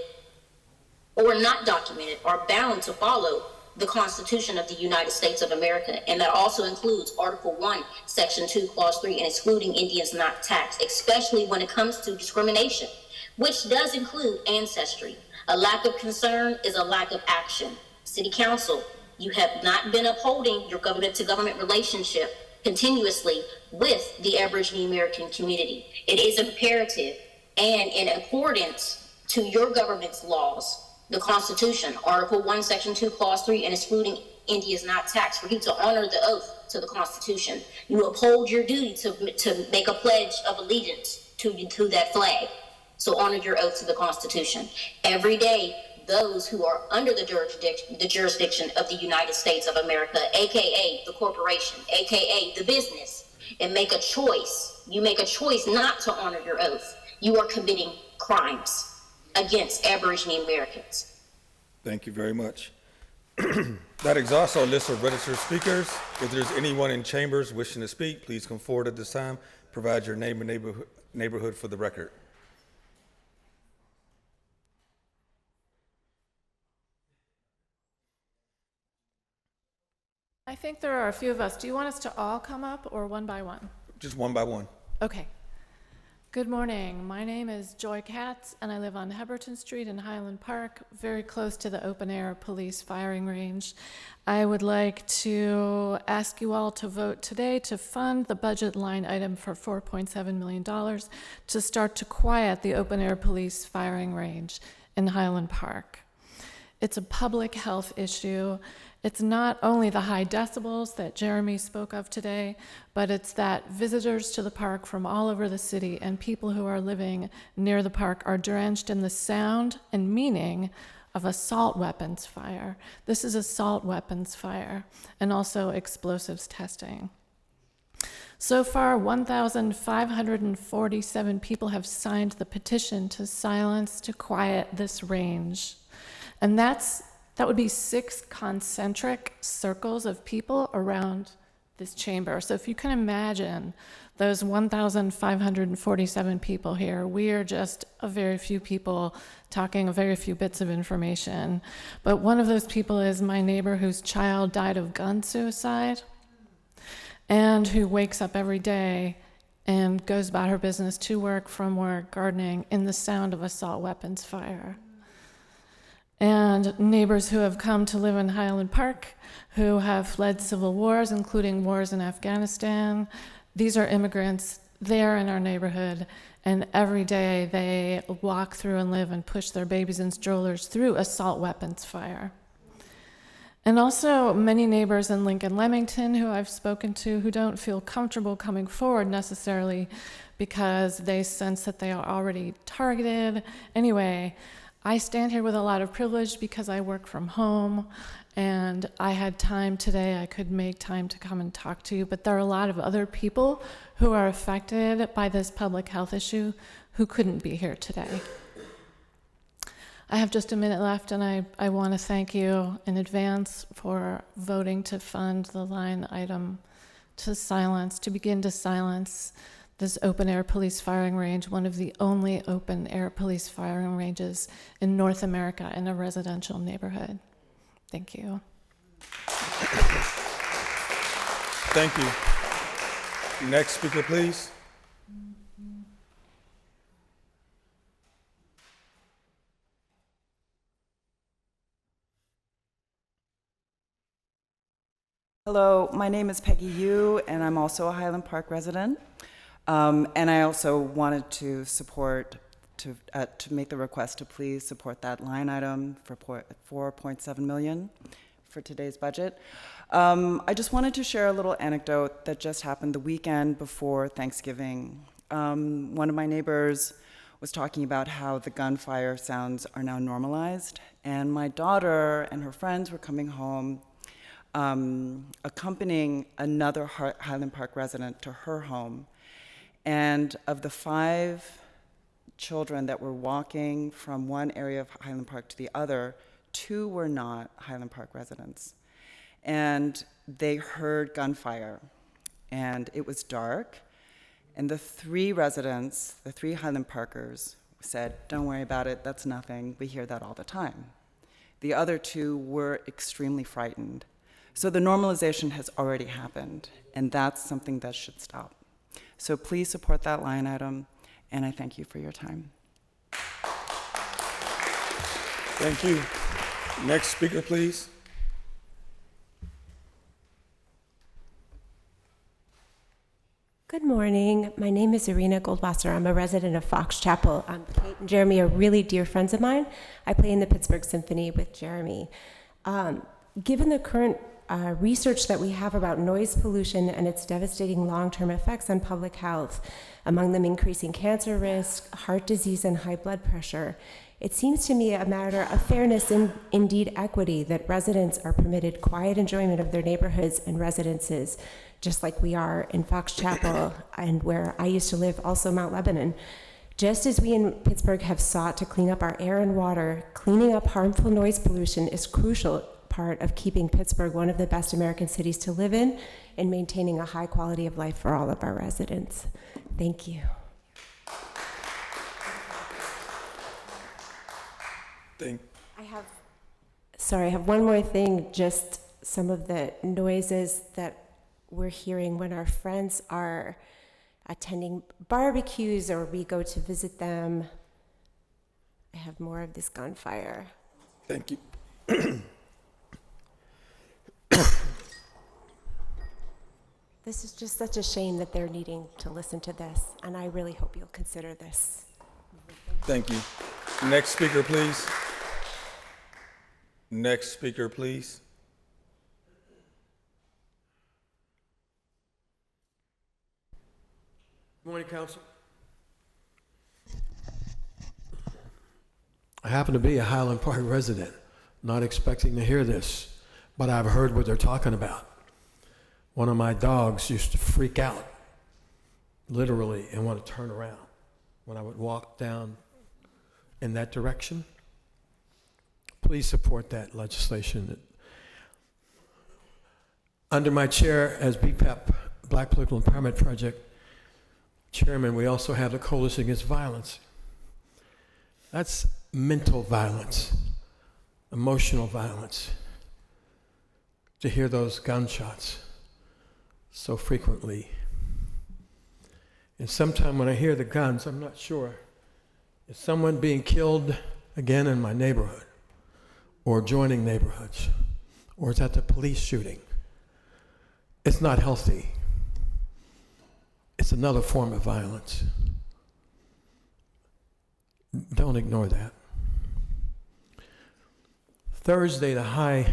or not documented are bound to follow the Constitution of the United States of America, and that also includes Article 1, Section 2, Clause 3, and excluding Indians not taxed, especially when it comes to discrimination, which does include ancestry. A lack of concern is a lack of action. City Council, you have not been upholding your government-to-government relationship continuously with the Aboriginal American community. It is imperative, and in accordance to your government's laws, the Constitution, Article 1, Section 2, Clause 3, and excluding Indians not taxed, for you to honor the oath to the Constitution. You uphold your duty to make a pledge of allegiance to that flag. So honor your oath to the Constitution. Every day, those who are under the jurisdiction of the United States of America, aka the corporation, aka the business, and make a choice. You make a choice not to honor your oath. You are committing crimes against Aboriginal Americans. Thank you very much. That exhausts our list of registered speakers. If there's anyone in chambers wishing to speak, please come forward at this time. Provide your name and neighborhood for the record. I think there are a few of us. Do you want us to all come up or one by one? Just one by one. Okay. Good morning. My name is Joy Katz, and I live on Heberton Street in Highland Park, very close to the open-air police firing range. I would like to ask you all to vote today to fund the budget line item for $4.7 million to start to quiet the open-air police firing range in Highland Park. It's a public health issue. It's not only the high decibels that Jeremy spoke of today, but it's that visitors to the park from all over the city and people who are living near the park are drenched in the sound and meaning of assault weapons fire. This is assault weapons fire and also explosives testing. So far, 1,547 people have signed the petition to silence, to quiet this range. And that would be 6 concentric circles of people around this chamber. So if you can imagine those 1,547 people here, we are just a very few people talking a very few bits of information. But one of those people is my neighbor whose child died of gun suicide and who wakes up every day and goes about her business to work, from work, gardening, in the sound of assault weapons fire. And neighbors who have come to live in Highland Park, who have fled civil wars, including wars in Afghanistan. These are immigrants. They are in our neighborhood, and every day they walk through and live and push their babies in strollers through assault weapons fire. And also many neighbors in Lincoln Leamington who I've spoken to who don't feel comfortable coming forward necessarily because they sense that they are already targeted. Anyway, I stand here with a lot of privilege because I work from home and I had time today. I could make time to come and talk to you, but there are a lot of other people who are affected by this public health issue who couldn't be here today. I have just a minute left, and I want to thank you in advance for voting to fund the line item to begin to silence this open-air police firing range, one of the only open-air police firing ranges in North America in a residential neighborhood. Thank you. Thank you. Next speaker, please. Hello, my name is Peggy Yu, and I'm also a Highland Park resident. And I also wanted to support, to make the request to please support that line item for $4.7 million for today's budget. I just wanted to share a little anecdote that just happened the weekend before Thanksgiving. One of my neighbors was talking about how the gunfire sounds are now normalized, and my daughter and her friends were coming home, accompanying another Highland Park resident to her home. And of the 5 children that were walking from one area of Highland Park to the other, 2 were not Highland Park residents. And they heard gunfire, and it was dark. And the 3 residents, the 3 Highland Parkers, said, "Don't worry about it, that's nothing. We hear that all the time." The other 2 were extremely frightened. So the normalization has already happened, and that's something that should stop. So please support that line item, and I thank you for your time. Thank you. Next speaker, please. Good morning. My name is Irina Goldwasser. I'm a resident of Fox Chapel. Kate and Jeremy are really dear friends of mine. I play in the Pittsburgh Symphony with Jeremy. Given the current research that we have about noise pollution and its devastating long-term effects on public health, among them increasing cancer risk, heart disease, and high blood pressure. It seems to me a matter of fairness and indeed equity that residents are permitted quiet enjoyment of their neighborhoods and residences, just like we are in Fox Chapel and where I used to live, also Mount Lebanon. Just as we in Pittsburgh have sought to clean up our air and water, cleaning up harmful noise pollution is crucial part of keeping Pittsburgh one of the best American cities to live in and maintaining a high quality of life for all of our residents. Thank you. I have one more thing, just some of the noises that we're hearing when our friends are attending barbecues or we go to visit them. I have more of this gunfire. Thank you. This is just such a shame that they're needing to listen to this, and I really hope you'll consider this. Thank you. Next speaker, please. Next speaker, please. Morning, Council. I happen to be a Highland Park resident, not expecting to hear this, but I've heard what they're talking about. One of my dogs used to freak out, literally, and want to turn around when I would walk down in that direction. Please support that legislation. Under my chair as BPEP, Black Political Empowerment Project Chairman, we also have the Coalition Against Violence. That's mental violence, emotional violence. To hear those gunshots so frequently. And sometimes when I hear the guns, I'm not sure, is someone being killed again in my neighborhood or joining neighborhoods, or is that the police shooting? It's not healthy. It's another form of violence. Don't ignore that. Thursday, the high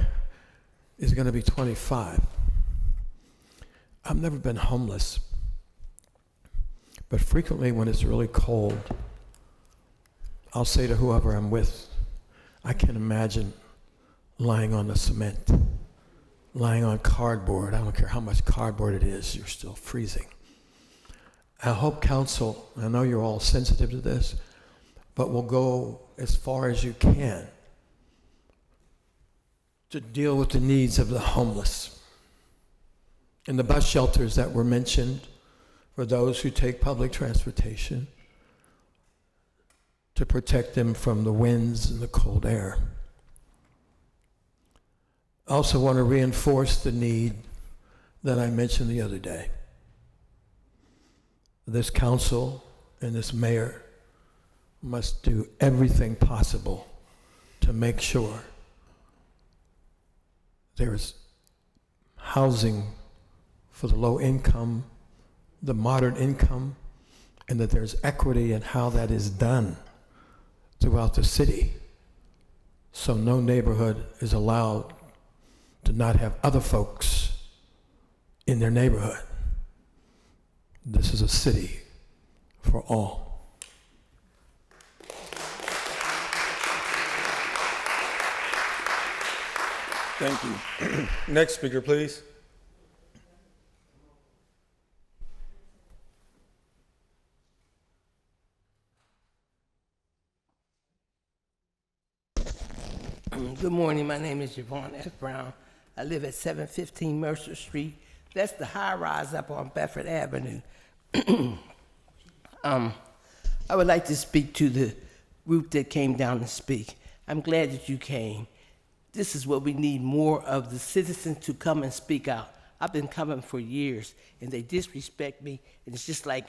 is going to be 25. I've never been homeless, but frequently when it's really cold, I'll say to whoever I'm with, I can imagine lying on the cement, lying on cardboard. I don't care how much cardboard it is, you're still freezing. I hope council, I know you're all sensitive to this, but will go as far as you can to deal with the needs of the homeless. And the bus shelters that were mentioned for those who take public transportation to protect them from the winds and the cold air. I also want to reinforce the need that I mentioned the other day. This council and this mayor must do everything possible to make sure there's housing for the low income, the moderate income, and that there's equity in how that is done throughout the city. So no neighborhood is allowed to not have other folks in their neighborhood. This is a city for all. Thank you. Next speaker, please. Good morning. My name is Yvonne F. Brown. I live at 715 Mercer Street. That's the high rise up on Bedford Avenue. I would like to speak to the group that came down to speak. I'm glad that you came. This is what we need, more of the citizens to come and speak out. I've been coming for years, and they disrespect me, and it's just like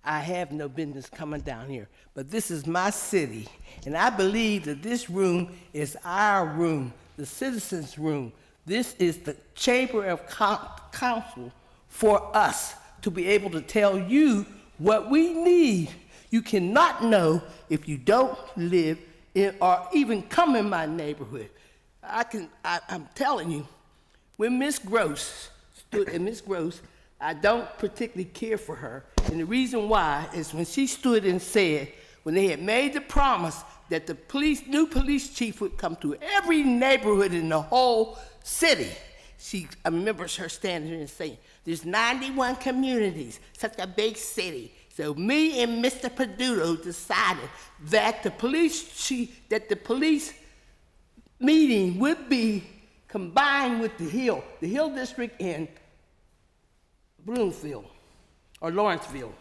I have no business coming down here. But this is my city, and I believe that this room is our room, the citizens' room. This is the chamber of council for us to be able to tell you what we need. You cannot know if you don't live in or even come in my neighborhood. I'm telling you, when Miss Gross stood, and Miss Gross, I don't particularly care for her, and the reason why is when she stood and said, when they had made the promise that the new police chief would come to every neighborhood in the whole city, I remember her standing there and saying, there's 91 communities, such a big city. So me and Mr. Peduto decided that the police meeting would be combined with the Hill District in Bloomfield or Lawrenceville.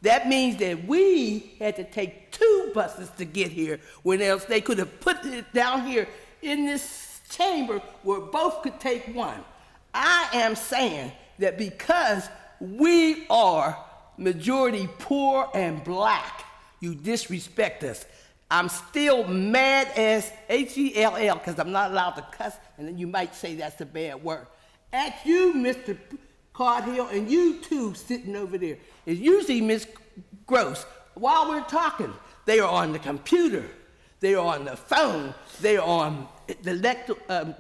That means that we had to take 2 buses to get here, when else they could have put it down here in this chamber where both could take 1. I am saying that because we are majority poor and black, you disrespect us. I'm still mad as H-E-L-L, because I'm not allowed to cuss, and then you might say that's a bad word. At you, Mr. Cardhill, and you too sitting over there. It's usually Miss Gross. While we're talking, they are on the computer, they are on the phone, they are on the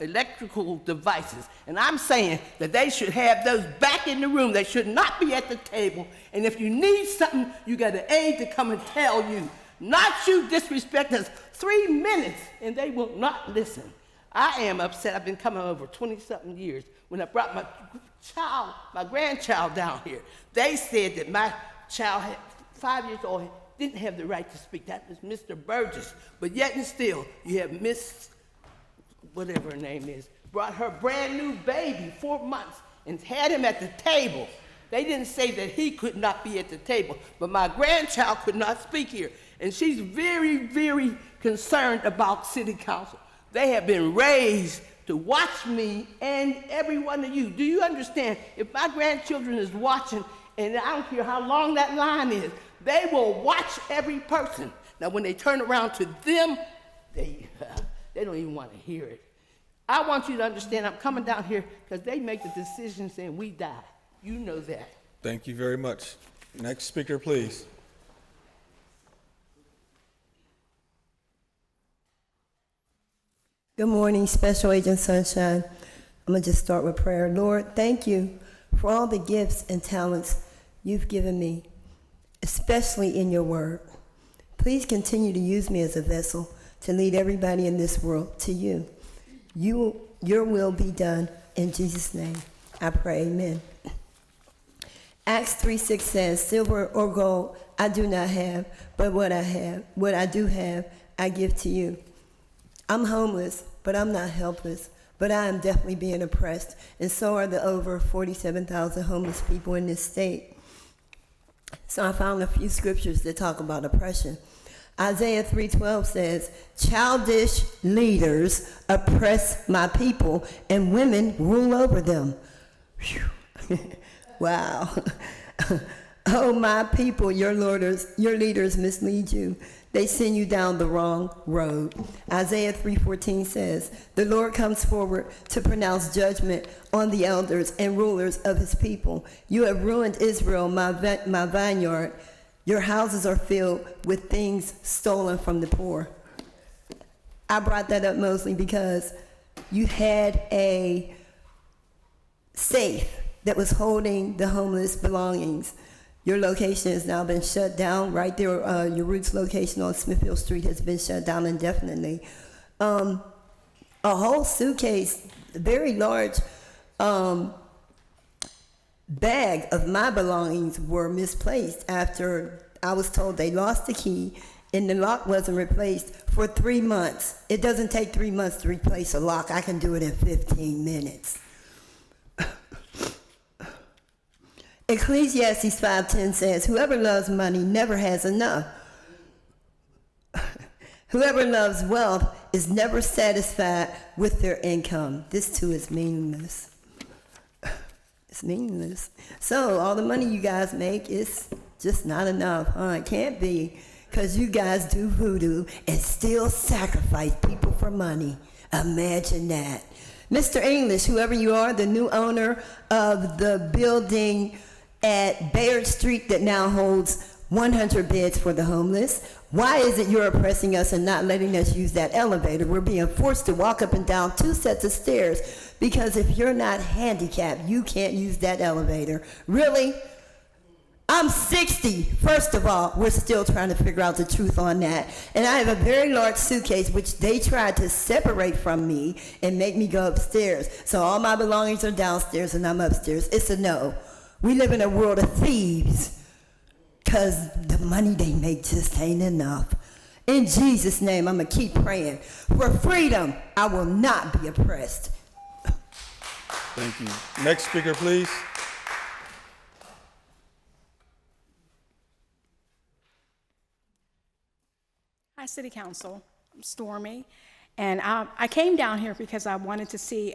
electrical devices. And I'm saying that they should have those back in the room. They should not be at the table. And if you need something, you got an aide to come and tell you. Not you disrespect us. 3 minutes, and they will not listen. I am upset. I've been coming over 20-something years. When I brought my grandchild down here, they said that my child, 5 years old, didn't have the right to speak. That was Mr. Burgess. But yet and still, you have Miss, whatever her name is, brought her brand new baby, 4 months, and had him at the table. They didn't say that he could not be at the table, but my grandchild could not speak here. And she's very, very concerned about city council. They have been raised to watch me and every one of you. Do you understand? If my grandchildren is watching, and I don't care how long that line is, they will watch every person. Now, when they turn around to them, they don't even want to hear it. I want you to understand I'm coming down here because they make the decisions and we die. You know that. Thank you very much. Next speaker, please. Good morning, Special Agent Sunshine. I'm going to just start with prayer. Lord, thank you for all the gifts and talents you've given me, especially in your word. Please continue to use me as a vessel to lead everybody in this world to you. Your will be done. In Jesus' name, I pray, amen. Acts 3:6 says, silver or gold I do not have, but what I do have, I give to you. I'm homeless, but I'm not helpless, but I am definitely being oppressed, and so are the over 47,000 homeless people in this state. So I found a few scriptures that talk about oppression. Isaiah 3:12 says, childish leaders oppress my people, and women rule over them. Wow. Oh, my people, your leaders mislead you. They send you down the wrong road. Isaiah 3:14 says, the Lord comes forward to pronounce judgment on the elders and rulers of his people. You have ruined Israel, my vineyard. Your houses are filled with things stolen from the poor. I brought that up mostly because you had a safe that was holding the homeless belongings. Your location has now been shut down. Right there, your Roots location on Smithfield Street has been shut down indefinitely. A whole suitcase, a very large bag of my belongings were misplaced after I was told they lost the key and the lock wasn't replaced for 3 months. It doesn't take 3 months to replace a lock. I can do it in 15 minutes. Ecclesiastes 5:10 says, whoever loves money never has enough. Whoever loves wealth is never satisfied with their income. This too is meaningless. It's meaningless. So all the money you guys make is just not enough, huh? It can't be, because you guys do voodoo and still sacrifice people for money. Imagine that. Mr. English, whoever you are, the new owner of the building at Bayard Street that now holds 100 beds for the homeless, Why is it you're oppressing us and not letting us use that elevator? We're being forced to walk up and down 2 sets of stairs because if you're not handicapped, you can't use that elevator. Really? I'm 60. First of all, we're still trying to figure out the truth on that. And I have a very large suitcase, which they tried to separate from me and make me go upstairs. So all my belongings are downstairs and I'm upstairs. It's a no. We live in a world of thieves because the money they make just ain't enough. In Jesus' name, I'm going to keep praying. For freedom, I will not be oppressed. Thank you. Next speaker, please. Hi, City Council. I'm Stormy. And I came down here because I wanted to see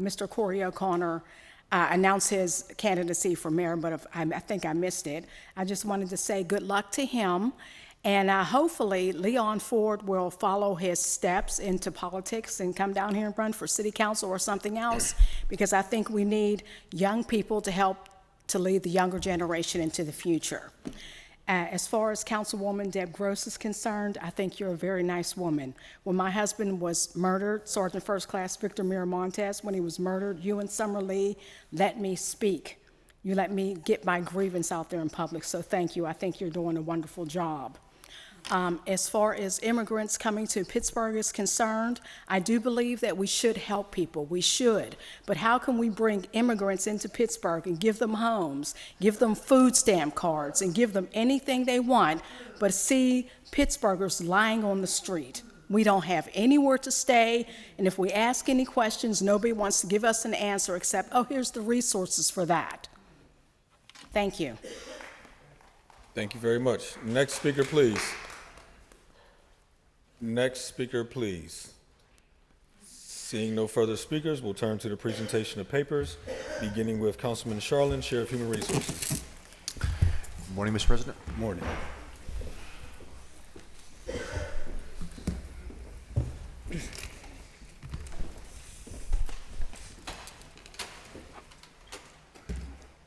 Mr. Corey O'Connor announce his candidacy for mayor, but I think I missed it. I just wanted to say good luck to him. And hopefully Leon Ford will follow his steps into politics and come down here and run for city council or something else, because I think we need young people to help to lead the younger generation into the future. As far as Councilwoman Deb Gross is concerned, I think you're a very nice woman. When my husband was murdered, Sergeant First Class Victor Miramontes, when he was murdered, you and Summer Lee let me speak. You let me get my grievance out there in public, so thank you. I think you're doing a wonderful job. As far as immigrants coming to Pittsburgh is concerned, I do believe that we should help people. We should. But how can we bring immigrants into Pittsburgh and give them homes, give them food stamp cards, and give them anything they want, but see Pittsburghers lying on the street? We don't have anywhere to stay, and if we ask any questions, nobody wants to give us an answer except, oh, here's the resources for that. Thank you. Thank you very much. Next speaker, please. Next speaker, please. Seeing no further speakers, we'll turn to the presentation of papers, beginning with Councilman Charlin, Chair of Human Resources. Good morning, Mr. President. Good morning.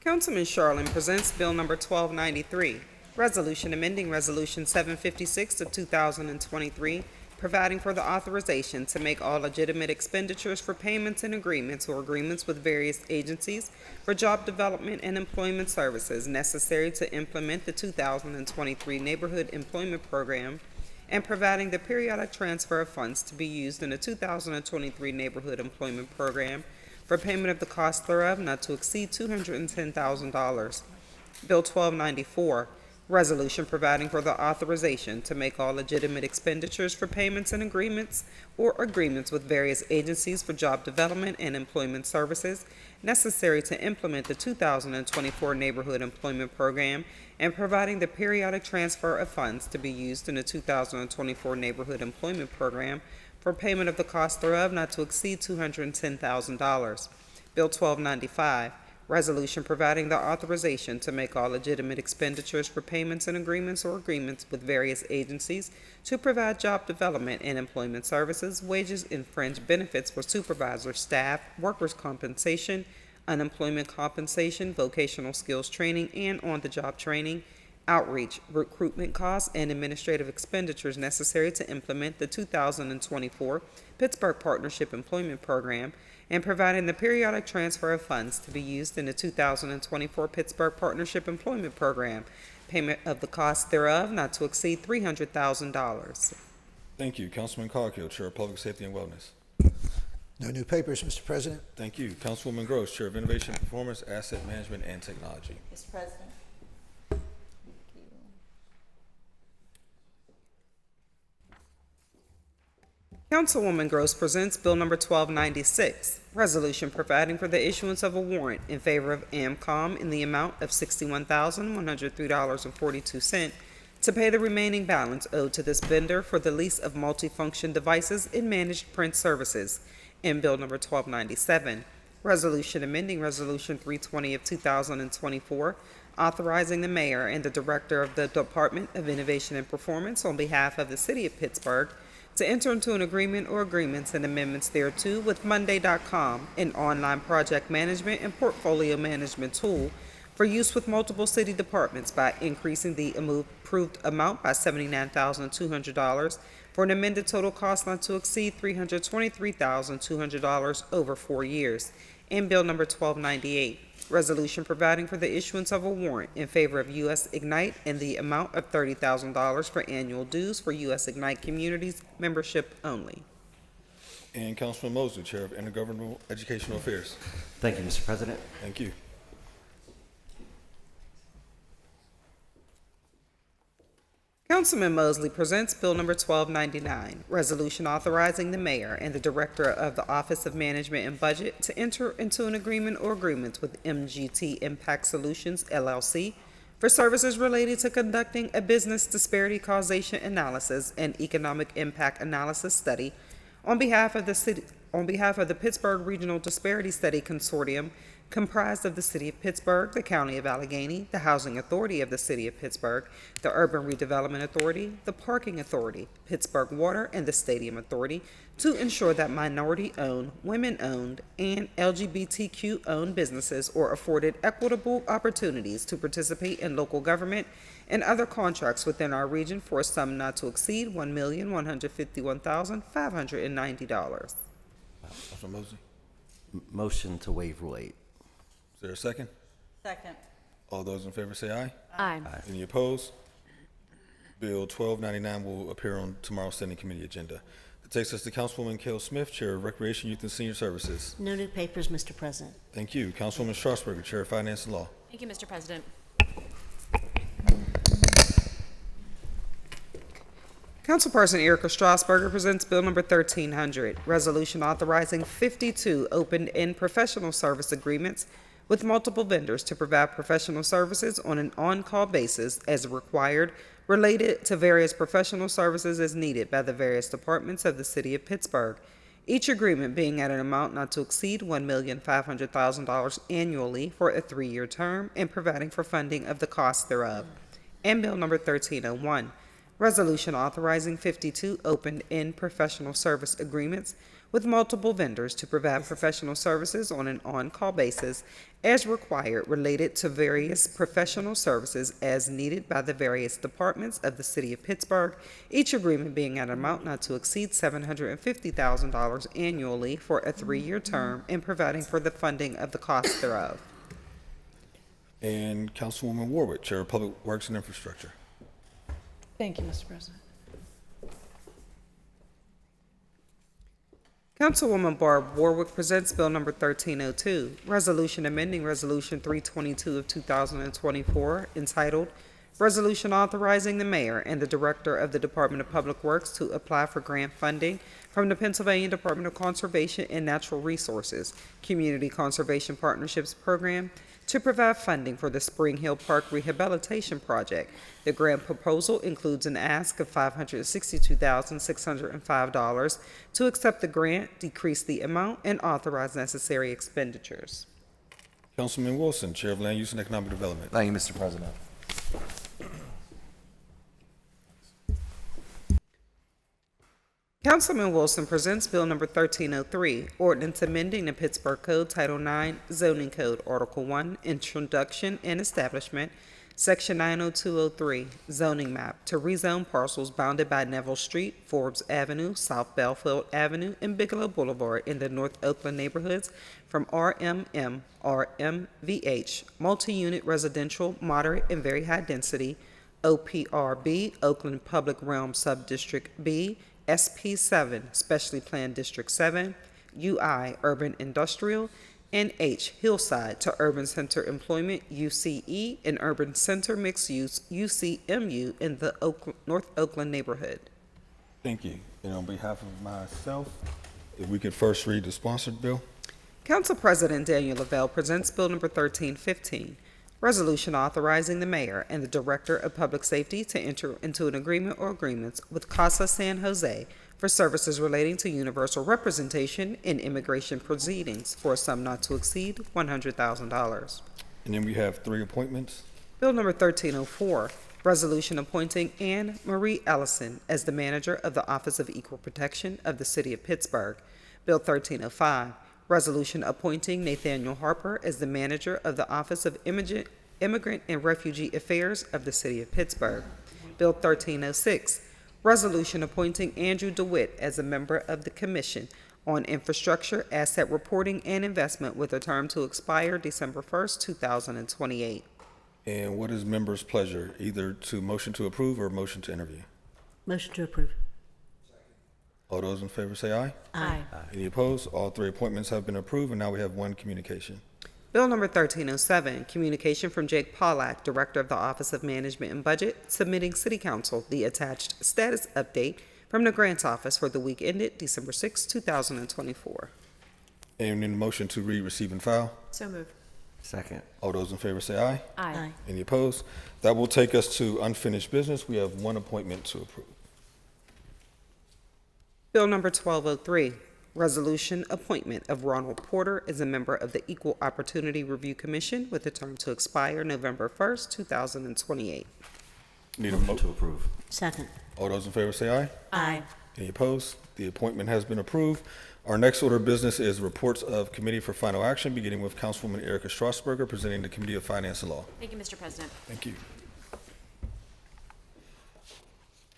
Councilman Charlin presents Bill Number 1293, Resolution amending Resolution 756 of 2023, providing for the authorization to make all legitimate expenditures for payments and agreements or agreements with various agencies for job development and employment services necessary to implement the 2023 Neighborhood Employment Program, and providing the periodic transfer of funds to be used in the 2023 Neighborhood Employment Program for payment of the cost thereof not to exceed $210,000. Bill 1294, Resolution providing for the authorization to make all legitimate expenditures for payments and agreements or agreements with various agencies for job development and employment services necessary to implement the 2024 Neighborhood Employment Program, and providing the periodic transfer of funds to be used in the 2024 Neighborhood Employment Program for payment of the cost thereof not to exceed $210,000. Bill 1295, Resolution providing the authorization to make all legitimate expenditures for payments and agreements or agreements with various agencies to provide job development and employment services, wages and fringe benefits for supervisor staff, workers' compensation, unemployment compensation, vocational skills training, and on-the-job training, outreach, recruitment costs, and administrative expenditures necessary to implement the 2024 Pittsburgh Partnership Employment Program, and providing the periodic transfer of funds to be used in the 2024 Pittsburgh Partnership Employment Program, payment of the cost thereof not to exceed $300,000. Thank you. Councilman Coghill, Chair of Public Safety and Wellness. No new papers, Mr. President. Thank you. Councilwoman Gross, Chair of Innovation, Performance, Asset Management, and Technology. Mr. President. Councilwoman Gross presents Bill Number 1296, Resolution providing for the issuance of a warrant in favor of AMCOM in the amount of $61,103.42 to pay the remaining balance owed to this vendor for the lease of multifunction devices and managed print services. In Bill Number 1297, Resolution amending Resolution 320 of 2024, authorizing the mayor and the director of the Department of Innovation and Performance on behalf of the City of Pittsburgh to enter into an agreement or agreements and amendments thereto with Monday.com, an online project management and portfolio management tool for use with multiple city departments by increasing the approved amount by $79,200 for an amended total cost not to exceed $323,200 over 4 years. And Bill number 1298, resolution providing for the issuance of a warrant in favor of U.S. Ignite in the amount of $30,000 for annual dues for U.S. Ignite Communities membership only. And Councilman Mosley, Chair of Intergovernmental Educational Affairs. Thank you, Mr. President. Thank you. Councilman Mosley presents Bill number 1299, resolution authorizing the mayor and the director of the Office of Management and Budget to enter into an agreement or agreements with MGT Impact Solutions, LLC, for services related to conducting a business disparity causation analysis and economic impact analysis study on behalf of the Pittsburgh Regional Disparity Study Consortium, comprised of the City of Pittsburgh, the County of Allegheny, the Housing Authority of the City of Pittsburgh, the Urban Redevelopment Authority, the Parking Authority, Pittsburgh Water, and the Stadium Authority, to ensure that minority-owned, women-owned, and LGBTQ-owned businesses are afforded equitable opportunities to participate in local government and other contracts within our region for a sum not to exceed $1,151,590. Councilman Mosley, Motion to waive Rule 8. is there a second? Second. All those in favor say aye. Aye. Any opposed? Bill 1299 will appear on tomorrow's Standing Committee agenda. It takes us to Councilwoman Kell Smith, Chair of Recreation, Youth, and Senior Services. No new papers, Mr. President. Thank you. Councilwoman Strasburger, Chair of Finance and Law. Thank you, Mr. President. Councilperson Erica Strasburger presents Bill number 1300, resolution authorizing 52 open-end professional service agreements with multiple vendors to provide professional services on an on-call basis as required, related to various professional services as needed by the various departments of the City of Pittsburgh, each agreement being at an amount not to exceed $1,500,000 annually for a 3-year term and providing for funding of the cost thereof. And Bill number 1301, resolution authorizing 52 open-end professional service agreements with multiple vendors to provide professional services on an on-call basis as required, related to various professional services as needed by the various departments of the City of Pittsburgh, each agreement being at an amount not to exceed $750,000 annually for a 3-year term and providing for the funding of the cost thereof. And Councilwoman Warwick, Chair of Public Works and Infrastructure. Thank you, Mr. President. Councilwoman Barb Warwick presents Bill number 1302, resolution amending Resolution 322 of 2024, entitled Resolution Authorizing the Mayor and the Director of the Department of Public Works to apply for grant funding from the Pennsylvania Department of Conservation and Natural Resources Community Conservation Partnerships Program to provide funding for the Spring Hill Park Rehabilitation Project. The grant proposal includes an ask of $562,605 to accept the grant, decrease the amount, and authorize necessary expenditures. Councilman Wilson, Chair of Land Use and Economic Development. Thank you, Mr. President. Councilman Wilson presents Bill number 1303, ordinance amending the Pittsburgh Code Title IX Zoning Code, Article 1, Introduction and Establishment, Section 90203, Zoning Map, to rezone parcels bounded by Neville Street, Forbes Avenue, South Belfield Avenue, and Bigelow Boulevard in the North Oakland neighborhoods from RMM, RMVH, multi-unit residential, moderate and very high density, OPRB, Oakland Public Realm Subdistrict B, SP7, Specially Planned District 7, UI, Urban Industrial, and H, Hillside, to Urban Center Employment, UCE, and Urban Center Mixed Use, UCMU, in the North Oakland neighborhood. Thank you. And on behalf of myself, if we could first read the sponsored bill. Council President Daniel Lavelle presents Bill number 1315, resolution authorizing the mayor and the director of public safety to enter into an agreement or agreements with Casa San Jose for services relating to universal representation in immigration proceedings for a sum not to exceed $100,000. And then we have 3 appointments. Bill number 1304, resolution appointing Anne Marie Ellison as the manager of the Office of Equal Protection of the City of Pittsburgh. Bill 1305, resolution appointing Nathaniel Harper as the manager of the Office of Immigrant and Refugee Affairs of the City of Pittsburgh. Bill 1306, resolution appointing Andrew DeWitt as a member of the Commission on Infrastructure, Asset Reporting, and Investment with a term to expire December 1st, 2028. And what is members' pleasure, either to motion to approve or motion to interview? Motion to approve. All those in favor say aye. Aye. Any opposed? All three appointments have been approved, and now we have one communication. Bill number 1307, communication from Jake Pollack, Director of the Office of Management and Budget, submitting City Council the attached status update from the Grants Office for the week ended December 6, 2024. And in the motion to read, receive, and file? So moved. Second. All those in favor say aye. Aye. Any opposed? That will take us to unfinished business. We have one appointment to approve. Bill number 1203, resolution appointment of Ronald Porter as a member of the Equal Opportunity Review Commission with a term to expire November 1st, 2028. Need a Motion to approve. Second. All those in favor say aye. Aye. Any opposed? The appointment has been approved. Our next order of business is reports of committee for final action, beginning with Councilwoman Erica Strasburger, presenting the Committee of Finance and Law. Thank you, Mr. President. Thank you.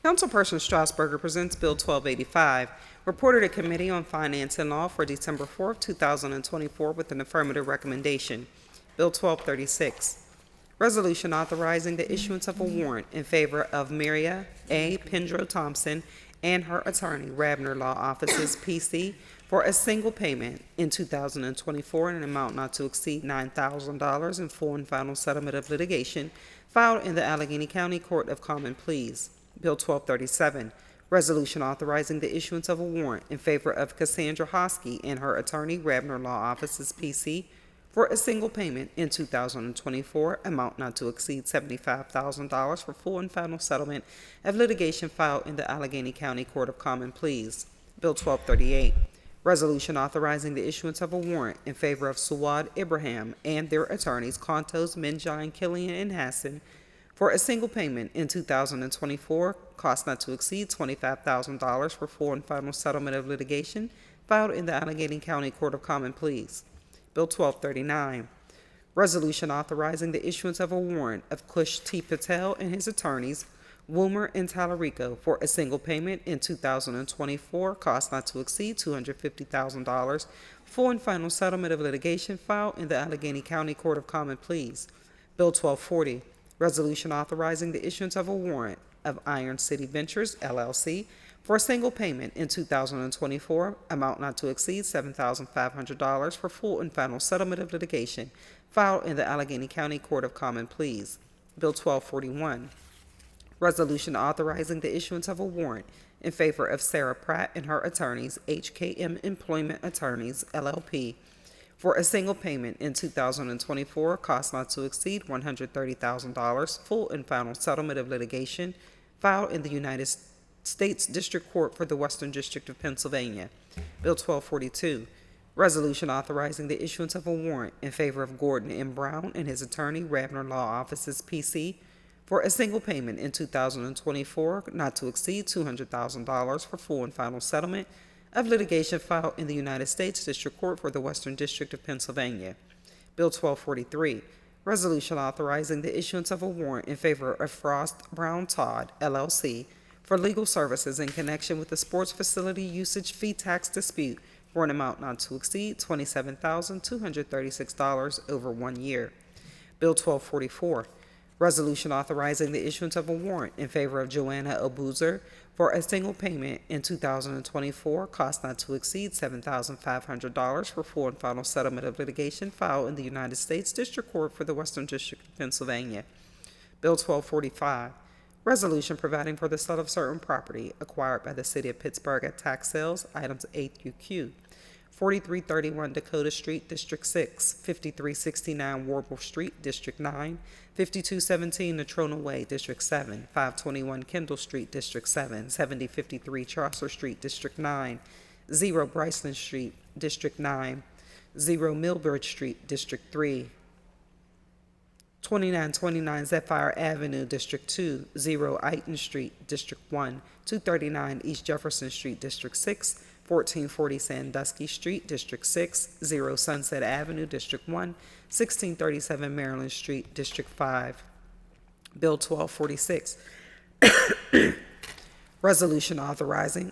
Councilperson Strasburger presents Bill 1285, reported to Committee on Finance and Law for December 4th, 2024, with an affirmative recommendation. Bill 1236, resolution authorizing the issuance of a warrant in favor of Maria A. Pendro Thompson and her attorney, Rabner Law Offices, P.C., for a single payment in 2024 in an amount not to exceed $9,000 in full and final settlement of litigation filed in the Allegheny County Court of Common Pleas. Bill 1237, resolution authorizing the issuance of a warrant in favor of Cassandra Hosky and her attorney, Rabner Law Offices, P.C., for a single payment in 2024, amount not to exceed $75,000 for full and final settlement of litigation filed in the Allegheny County Court of Common Pleas. Bill 1238, resolution authorizing the issuance of a warrant in favor of Suwad Ibrahim and their attorneys, Contos, Minjine, Killian, and Hassan, for a single payment in 2024, cost not to exceed $25,000 for full and final settlement of litigation filed in the Allegheny County Court of Common Pleas. Bill 1239, resolution authorizing the issuance of a warrant of Kush T. Patel and his attorneys, Woomer and Tallarico, for a single payment in 2024, cost not to exceed $250,000, full and final settlement of litigation filed in the Allegheny County Court of Common Pleas. Bill 1240, resolution authorizing the issuance of a warrant of Iron City Ventures, LLC, for a single payment in 2024, amount not to exceed $7,500 for full and final settlement of litigation filed in the Allegheny County Court of Common Pleas. Bill 1241, resolution authorizing the issuance of a warrant in favor of Sarah Pratt and her attorneys, HKM Employment Attorneys, LLP, for a single payment in 2024, cost not to exceed $130,000, full and final settlement of litigation filed in the United States District Court for the Western District of Pennsylvania. Bill 1242, resolution authorizing the issuance of a warrant in favor of Gordon M. Brown and his attorney, Rabner Law Offices, P.C., for a single payment in 2024, not to exceed $200,000 for full and final settlement of litigation filed in the United States District Court for the Western District of Pennsylvania. Bill 1243, resolution authorizing the issuance of a warrant in favor of Frost Brown Todd, LLC, for legal services in connection with the sports facility usage fee tax dispute for an amount not to exceed $27,236 over 1 year. Bill 1244, resolution authorizing the issuance of a warrant in favor of Joanna Obuzer for a single payment in 2024, cost not to exceed $7,500 for full and final settlement of litigation filed in the United States District Court for the Western District of Pennsylvania. Bill 1245, resolution providing for the sale of certain property acquired by the City of Pittsburgh at tax sales, items A through Q. 4331 Dakota Street, District 6, 5369 Warble Street, District 9, 5217 Natrona Way, District 7, 521 Kendall Street, District 7, 7053 Chaucer Street, District 9, 0 Bryceland Street, District 9, 0 Millbridge Street, District 3, 2929 Zephyr Avenue, District 2, 0 Iton Street, District 1, 239 East Jefferson Street, District 6, 1440 Sandusky Street, District 6, 0 Sunset Avenue, District 1, 1637 Maryland Street, District 5. Bill 1246, resolution authorizing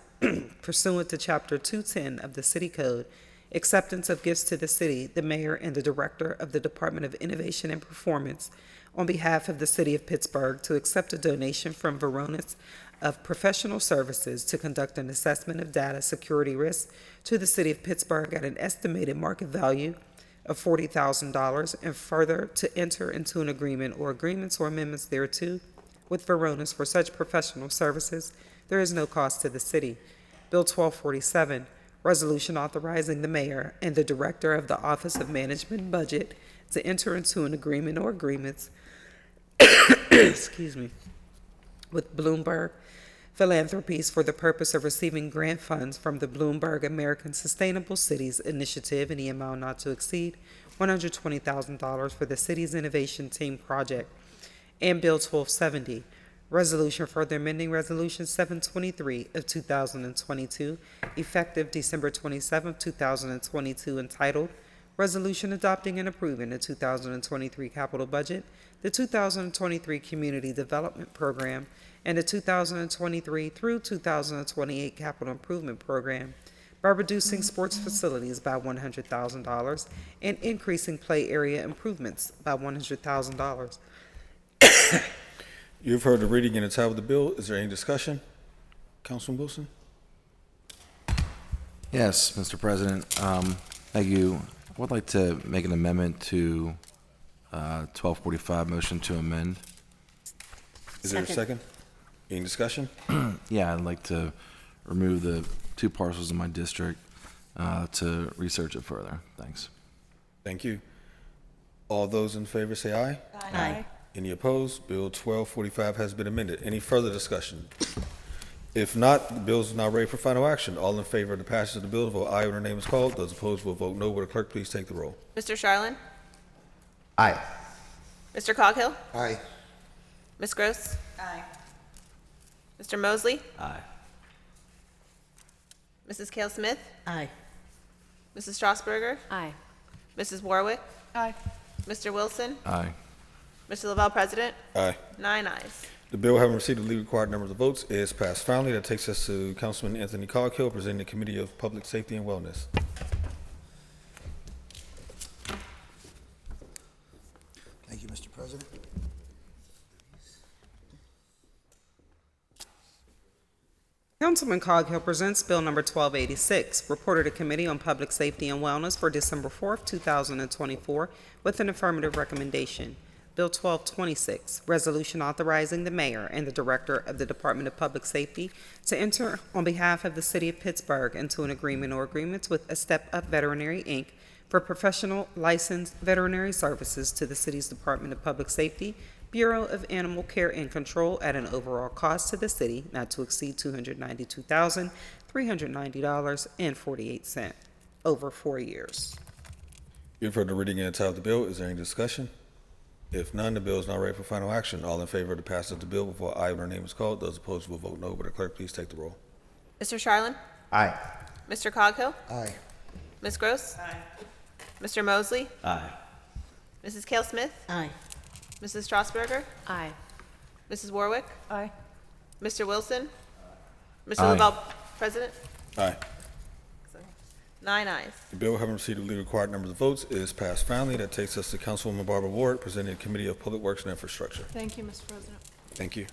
pursuant to Chapter 210 of the City Code, acceptance of gifts to the city, the mayor, and the director of the Department of Innovation and Performance on behalf of the city of Pittsburgh to accept a donation from Veronis of professional services to conduct an assessment of data security risks to the city of Pittsburgh at an estimated market value of $40,000, and further to enter into an agreement or agreements or amendments thereto with Veronis for such professional services. There is no cost to the city. Bill 1247, resolution authorizing the mayor and the director of the Office of Management and Budget to enter into an agreement or agreements excuse me, with Bloomberg Philanthropies for the purpose of receiving grant funds from the Bloomberg American Sustainable Cities Initiative in the amount not to exceed $120,000 for the city's innovation team project. And Bill 1270, resolution further amending Resolution 723 of 2022, effective December 27, 2022, entitled Resolution Adopting and Approving the 2023 Capital Budget, the 2023 Community Development Program, and the 2023 through 2028 Capital Improvement Program by reducing sports facilities by $100,000 and increasing play area improvements by $100,000. You've heard the reading and the title of the bill. Is there any discussion? Councilman Wilson? Yes, Mr. President. Thank you. I would like to make an amendment to 1245, motion to amend. Is there a second? Any discussion? Yeah, I'd like to remove the 2 parcels in my district to research it further. Thanks. Thank you. All those in favor say aye. Aye. Any opposed? Bill 1245 has been amended. Any further discussion? If not, the bill is now ready for final action. All in favor of the passage of the bill, vote aye when her name is called. Those opposed will vote no. Will the clerk please take the roll? Mr. Charlin? Aye. Mr. Coghill? Aye. Ms. Gross? Aye. Mr. Mosley? Aye. Mrs. Cale Smith? Aye. Mrs. Strasburger? Aye. Mrs. Warwick? Aye. Mr. Wilson? Aye. Mr. Lavelle, President? Aye. 9 ayes. The bill, having received the legally required number of votes, is passed finally. That takes us to Councilman Anthony Coghill, presenting the Committee of Public Safety and Wellness. Thank you, Mr. President. Councilman Coghill presents Bill number 1286, reported to Committee on Public Safety and Wellness for December 4th, 2024, with an affirmative recommendation. Bill 1226, resolution authorizing the mayor and the director of the Department of Public Safety to enter on behalf of the city of Pittsburgh into an agreement or agreements with A Step Up Veterinary, Inc. for professional licensed veterinary services to the city's Department of Public Safety, Bureau of Animal Care and Control at an overall cost to the city not to exceed $292,390.48 over 4 years. You've heard the reading and the title of the bill. Is there any discussion? If none, the bill is now ready for final action. All in favor of the passage of the bill will vote aye when her name is called. Those opposed will vote no. Will the clerk please take the roll? Mr. Charlin? Aye. Mr. Coghill? Aye. Ms. Gross? Aye. Mr. Mosley? Aye. Mrs. Cale Smith? Aye. Mrs. Strasburger? Aye. Mrs. Warwick? Aye. Mr. Wilson? Mr. Aye. Lavelle, President? Aye. 9 ayes. The bill, having received the legally required number of votes, is passed finally. That takes us to Councilwoman Barbara Ward, presenting the Committee of Public Works and Infrastructure. Thank you, Mr. President. Thank you.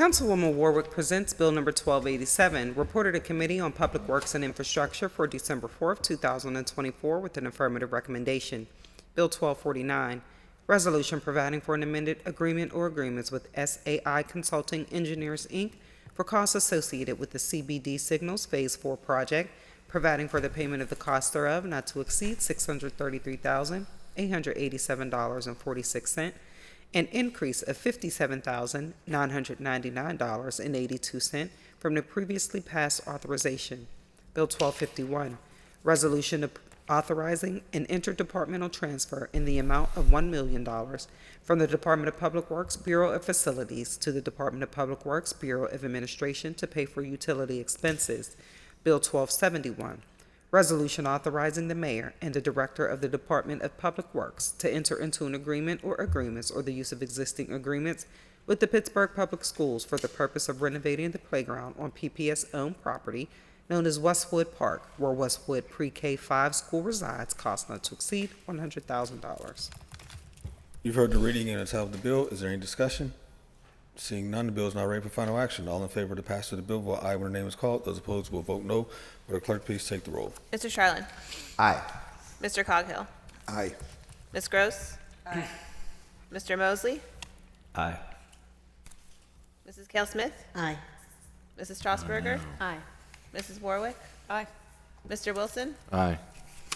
Councilwoman Warwick presents Bill number 1287, reported to Committee on Public Works and Infrastructure for December 4th, 2024, with an affirmative recommendation. Bill 1249, resolution providing for an amended agreement or agreements with SAI Consulting Engineers, Inc. for costs associated with the CBD Signals Phase 4 project, providing for the payment of the cost thereof not to exceed $633,887.46, an increase of $57,999.82 from the previously passed authorization. Bill 1251, resolution authorizing an interdepartmental transfer in the amount of $1 million from the Department of Public Works Bureau of Facilities to the Department of Public Works Bureau of Administration to pay for utility expenses. Bill 1271. Resolution authorizing the mayor and the director of the Department of Public Works to enter into an agreement or agreements or the use of existing agreements with the Pittsburgh Public Schools for the purpose of renovating the playground on PPS-owned property known as Westwood Park, where Westwood Pre-K 5 school resides, cost not to exceed $100,000. You've heard the reading and the title of the bill. Is there any discussion? Seeing none, the bill is now ready for final action. All in favor of the passage of the bill, vote aye when the name is called. Those opposed will vote no. Will the clerk please take the roll? Mr. Charlin? Aye. Mr. Coghill? Aye. Ms. Gross? Aye. Mr. Mosley? Aye. Mrs. Cale Smith? Aye. Mrs. Strasburger? Aye. Mrs. Warwick? Aye. Mr. Wilson? Aye.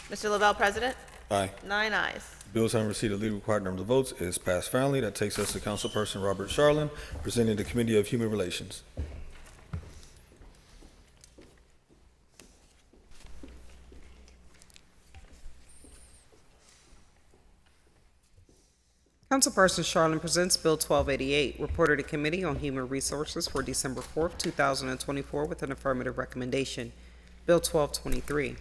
Mr. Lavelle, President? Aye. 9 ayes. Bills having received a legally required number of votes is passed finally. That takes us to Councilperson Robert Charlin, presenting the Committee of Human Relations. Councilperson Charlin presents Bill 1288, reported to Committee on Human Resources for December 4th, 2024, with an affirmative recommendation. Bill 1223,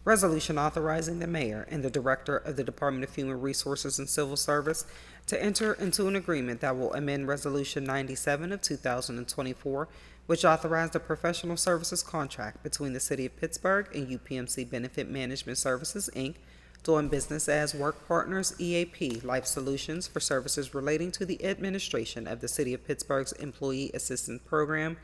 resolution authorizing the mayor and the director of the Department of Human Resources and Civil Service to enter into an agreement that will amend Resolution 97 of 2024, which authorized a professional services contract between the City of Pittsburgh and UPMC Benefit Management Services, Inc., doing business as Work Partners EAP Life Solutions for services relating to the administration of the City of Pittsburgh's Employee Assistance Program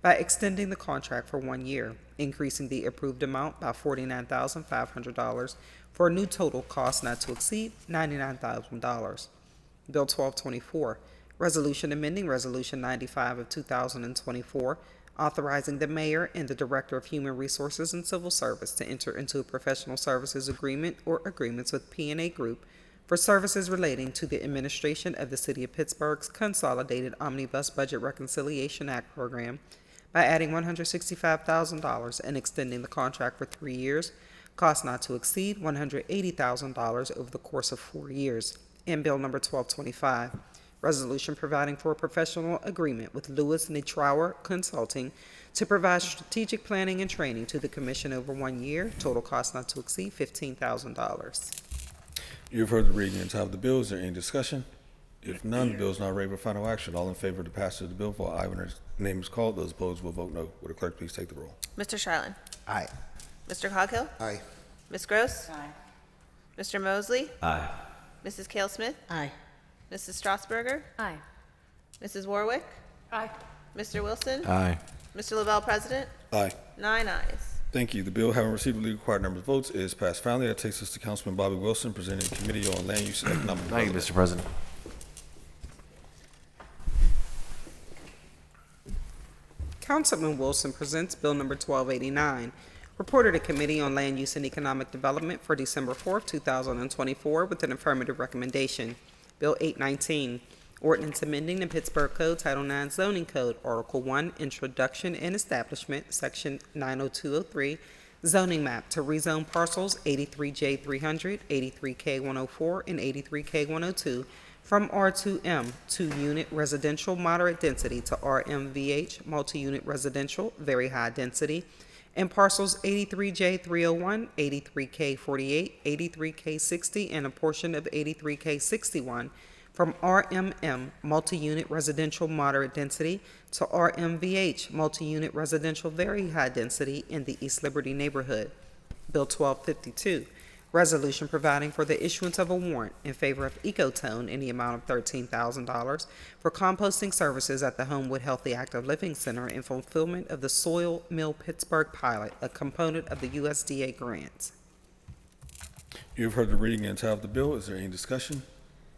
by extending the contract for 1 year, increasing the approved amount by $49,500 for a new total cost not to exceed $99,000. Bill 1224, resolution amending Resolution 95 of 2024, authorizing the mayor and the director of Human Resources and Civil Service to enter into a professional services agreement or agreements with P&A Group for services relating to the administration of the City of Pittsburgh's Consolidated Omnibus Budget Reconciliation Act program by adding $165,000 and extending the contract for 3 years, cost not to exceed $180,000 over the course of 4 years. And Bill number 1225, resolution providing for a professional agreement with Lewis Nitrower Consulting to provide strategic planning and training to the commission over 1 year, total cost not to exceed $15,000. You've heard the reading and title of the bill. Is there any discussion? If none, the bill is now ready for final action. All in favor of the passage of the bill, vote aye when the name is called. Those opposed will vote no. Will the clerk please take the roll? Mr. Charlin? Aye. Mr. Coghill? Aye. Ms. Gross? Aye. Mr. Mosley? Aye. Mrs. Cale Smith? Aye. Mrs. Strasburger? Aye. Mrs. Warwick? Aye. Mr. Wilson? Aye. Mr. Lavelle, President? Aye. 9 ayes. Thank you. The bill, having received the legally required number of votes, is passed finally. That takes us to Councilman Bobby Wilson, presenting the Committee on Land Use and Economic Thank you, Development. Mr. President. Councilman Wilson presents Bill number 1289, reported to Committee on Land Use and Economic Development for December 4th, 2024, with an affirmative recommendation. Bill 819, ordinance amending the Pittsburgh Code, Title 9 Zoning Code, Article 1, Introduction and Establishment, Section 90203, zoning map to rezone parcels 83J300, 83K104, and 83K102 from R2M 2-unit residential moderate density to RMVH multi-unit residential very high density, and parcels 83J301, 83K48, 83K60, and a portion of 83K61 from RMM multi-unit residential moderate density to RMVH multi-unit residential very high density in the East Liberty neighborhood. Bill 1252, resolution providing for the issuance of a warrant in favor of Ecotone in the amount of $13,000 for composting services at the Homewood Healthy Active Living Center in fulfillment of the Soil Mill Pittsburgh pilot, a component of the USDA grant. You've heard the reading and title of the bill. Is there any discussion?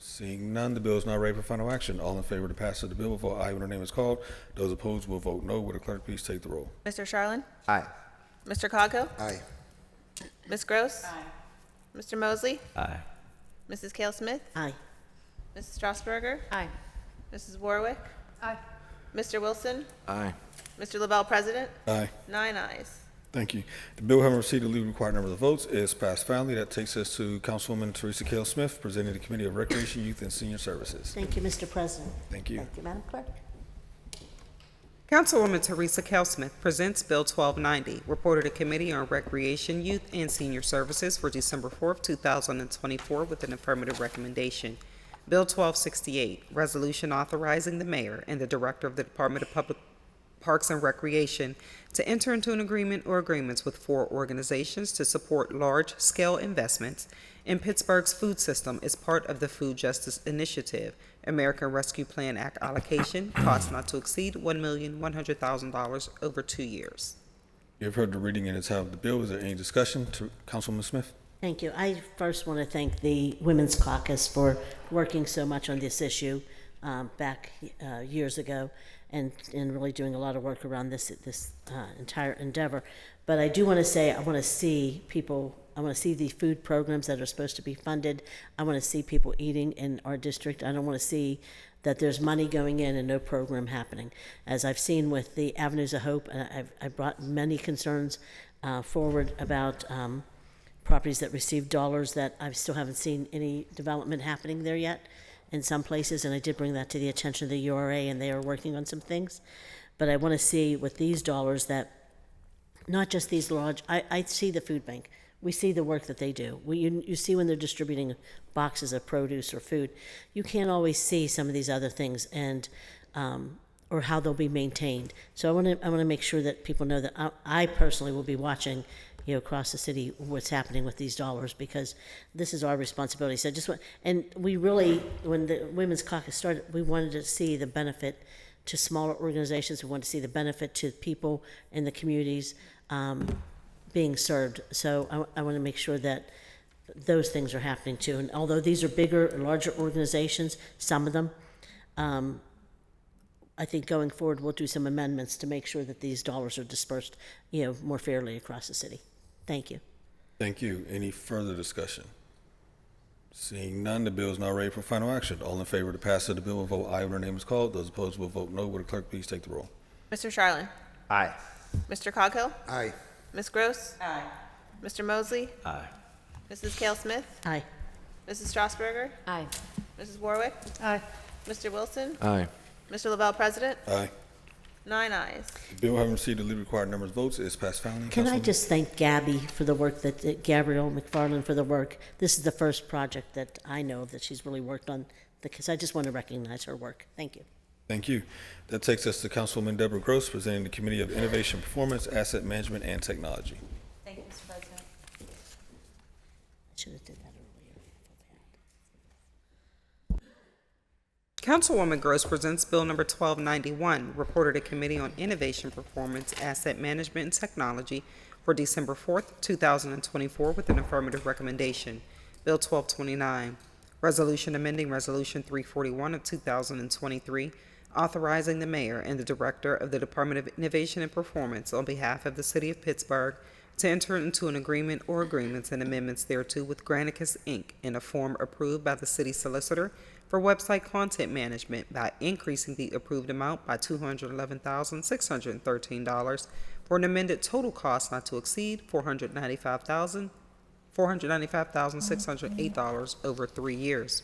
Seeing none, the bill is now ready for final action. All in favor of the passage of the bill, vote aye when the name is called. Those opposed will vote no. Will the clerk please take the roll? Mr. Charlin? Aye. Mr. Coghill? Aye. Ms. Gross? Aye. Mr. Mosley? Aye. Mrs. Cale Smith? Aye. Mrs. Strasburger? Aye. Mrs. Warwick? Aye. Mr. Wilson? Aye. Mr. Lavelle, President? Aye. 9 ayes. Thank you. The bill having received the legally required number of votes is passed finally. That takes us to Councilwoman Teresa Cale Smith, presenting the Committee of Recreation, Youth, and Senior Services. Thank you, Mr. President. Thank you. Thank you, Madam Clerk. Councilwoman Teresa Cal-Smith presents Bill 1290, reported to Committee on Recreation, Youth, and Senior Services for December 4th, 2024, with an affirmative recommendation. Bill 1268, resolution authorizing the mayor and the director of the Department of Public Parks and Recreation to enter into an agreement or agreements with 4 organizations to support large-scale investments in Pittsburgh's food system as part of the Food Justice Initiative, American Rescue Plan Act allocation, cost not to exceed $1,100,000 over 2 years. You have heard the reading and the title of the bill. Is there any discussion? Councilwoman Smith? Thank you. I first want to thank the Women's Caucus for working so much on this issue back years ago, and really doing a lot of work around this entire endeavor. But I do want to say I want to see the food programs that are supposed to be funded. I want to see people eating in our district. I don't want to see that there's money going in and no program happening. As I've seen with the Avenues of Hope, I've brought many concerns forward about properties that receive dollars that I still haven't seen any development happening there yet in some places, and I did bring that to the attention of the URA, and they are working on some things. But I want to see with these dollars that not just these large, I see the food bank. We see the work that they do. You see when they're distributing boxes of produce or food. You can't always see some of these other things and or how they'll be maintained. So I want to make sure that people know that I personally will be watching, across the city what's happening with these dollars, because this is our responsibility. So and we really, when the Women's Caucus started, we wanted to see the benefit to smaller organizations. We wanted to see the benefit to people in the communities being served. So I want to make sure that those things are happening too. And although these are bigger, larger organizations, some of them, I think going forward we'll do some amendments to make sure that these dollars are dispersed, more fairly across the city. Thank you. Thank you. Any further discussion? Seeing none, the bill is now ready for final action. All in favor of the passage of the bill will vote aye when their name is called. Those opposed will vote no. Will the clerk please take the roll? Mr. Charlin? Aye. Mr. Coghill? Aye. Ms. Gross? Aye. Mr. Mosley? Aye. Mrs. Cale-Smith? Aye. Mrs. Strasburger? Aye. Mrs. Warwick? Aye. Mr. Wilson? Aye. Mr. Lavelle, President? Aye. 9 ayes. The bill having received the legally required number of votes is passed finally. Can I Councilwoman? just thank Gabby for the work Gabrielle McFarland for the work. This is the first project that I know that she's really worked on, because I just want to recognize her work. Thank you. Thank you. That takes us to Councilwoman Deborah Gross, presenting the Committee of Innovation, Performance, Asset Management, and Technology. Thank you, Mr. President. I should have did that earlier. Councilwoman Gross presents Bill number 1291, reported to Committee on Innovation, Performance, Asset Management, and Technology for December 4th, 2024, with an affirmative recommendation. Bill 1229, resolution amending Resolution 341 of 2023, authorizing the mayor and the director of the Department of Innovation and Performance on behalf of the city of Pittsburgh to enter into an agreement or agreements and amendments thereto with Granicus, Inc. in a form approved by the city solicitor for website content management by increasing the approved amount by $211,613 for an amended total cost not to exceed $495,608 over 3 years.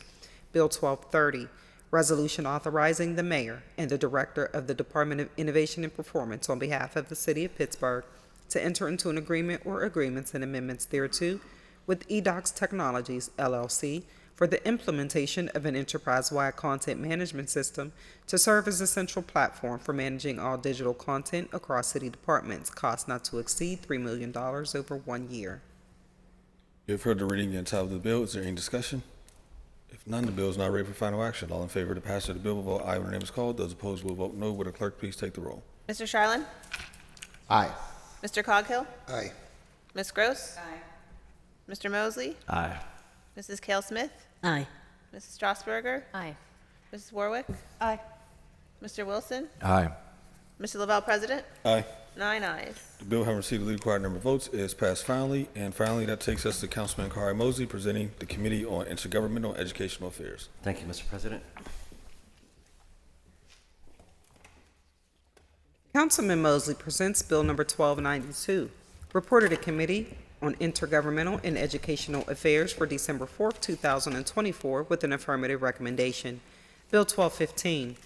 Bill 1230, resolution authorizing the mayor and the director of the Department of Innovation and Performance on behalf of the city of Pittsburgh to enter into an agreement or agreements and amendments thereto with eDocs Technologies, LLC, for the implementation of an enterprise-wide content management system to serve as a central platform for managing all digital content across city departments, cost not to exceed $3 million over 1 year. You have heard the reading and title of the bill. Is there any discussion? If none, the bill is now ready for final action. All in favor of the passage of the bill will vote aye when the name is called. Those opposed will vote no. Will the clerk please take the roll? Mr. Charlin? Aye. Mr. Coghill? Aye. Ms. Gross? Aye. Mr. Mosley? Aye. Mrs. Cale-Smith? Aye. Mrs. Strasburger? Aye. Mrs. Warwick? Aye. Mr. Wilson? Aye. Mr. Lavelle, President? Aye. 9 ayes. The bill having received the legally required number of votes is passed finally. And finally, that takes us to Councilman Kari Mosley, presenting the Committee on Intergovernmental Educational Affairs. Thank you, Mr. President. Councilman Mosley presents Bill number 1292, reported to Committee on Intergovernmental and Educational Affairs for December 4th, 2024, with an affirmative recommendation. Bill 1215,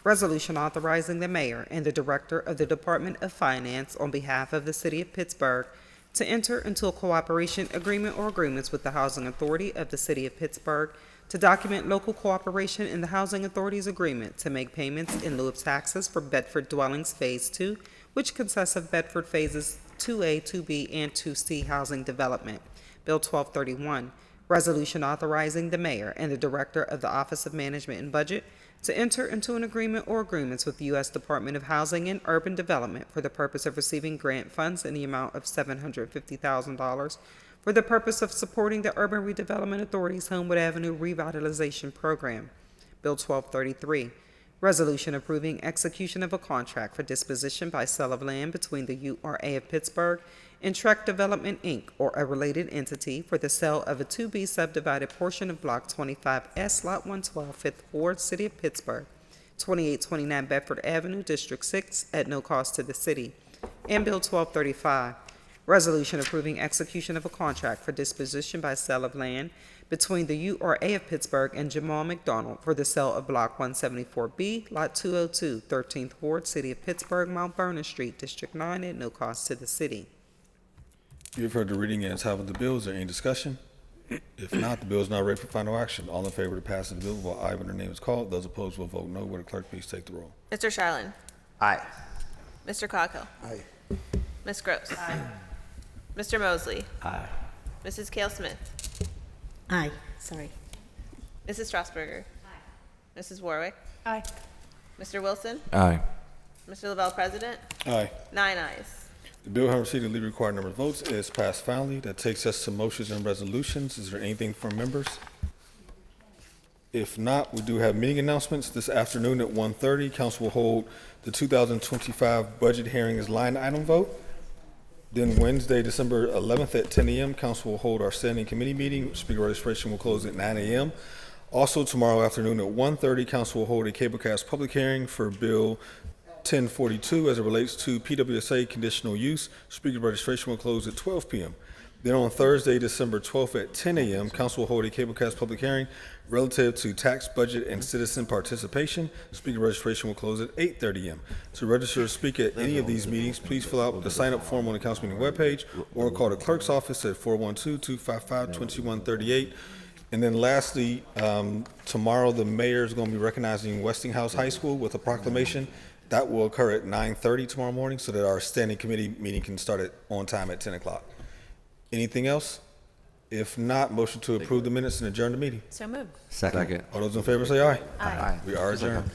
resolution authorizing the mayor and the director of the Department of Finance on behalf of the City of Pittsburgh to enter into a cooperation agreement or agreements with the Housing Authority of the City of Pittsburgh to document local cooperation in the Housing Authority's agreement to make payments in lieu of taxes for Bedford Dwellings Phase 2, which consists of Bedford Phases 2A, 2B, and 2C housing development. Bill 1231, resolution authorizing the mayor and the director of the Office of Management and Budget to enter into an agreement or agreements with the U.S. Department of Housing and Urban Development for the purpose of receiving grant funds in the amount of $750,000 for the purpose of supporting the Urban Redevelopment Authority's Homewood Avenue Revitalization Program. Bill 1233, resolution approving execution of a contract for disposition by sale of land between the URA of Pittsburgh and Trek Development, Inc., or a related entity for the sale of a 2B subdivided portion of Block 25S, Lot 112, 5th Ward, City of Pittsburgh, 2829 Bedford Avenue, District 6, at no cost to the city. And Bill 1235, resolution approving execution of a contract for disposition by sale of land between the URA of Pittsburgh and Jamal McDonald for the sale of Block 174B, Lot 202, 13th Ward, City of Pittsburgh, Mount Vernon Street, District 9, at no cost to the city. You've heard the reading and title of the bill. Is there any discussion? If not, the bill is now ready for final action. All in favor of passing the bill will vote aye when their name is called. Those opposed will vote no. Will the clerk please take the roll? Mr. Sharlin? Aye. Mr. Coghill? Aye. Ms. Gross? Mr. Mosley? Aye. Mrs. Cale Smith? Aye, sorry. Mrs. Strasburger? Mrs. Warwick? Aye. Mr. Wilson? Aye. Mr. Lavelle, President? Aye. 9 ayes. The bill having received the legally required number of votes is passed finally. That takes us to motions and resolutions. Is there anything from members? If not, we do have meeting announcements. This afternoon at 1:30, council will hold the 2025 budget hearings line item vote. Then Wednesday, December 11th at 10 a.m., council will hold our standing committee meeting. Speaker registration will close at 9 a.m. Also, tomorrow afternoon at 1:30, council will hold a cablecast public hearing for Bill 1042 as it relates to PWSA conditional use. Speaker registration will close at 12 p.m. Then on Thursday, December 12th at 10 a.m., council will hold a cablecast public hearing relative to tax budget and citizen participation. Speaker registration will close at 8:30 a.m. To register to speak at any of these meetings, please fill out the sign-up form on the council meeting webpage or call the clerk's office at 412-255-2138. And then lastly, tomorrow the mayor is going to be recognizing Westinghouse High School with a proclamation. That will occur at 9:30 tomorrow morning so that our standing committee meeting can start on time at 10 o'clock. Anything else? If not, motion to approve the minutes and adjourn the meeting. So moved. Second. All those in favor say aye. Aye. We are adjourned.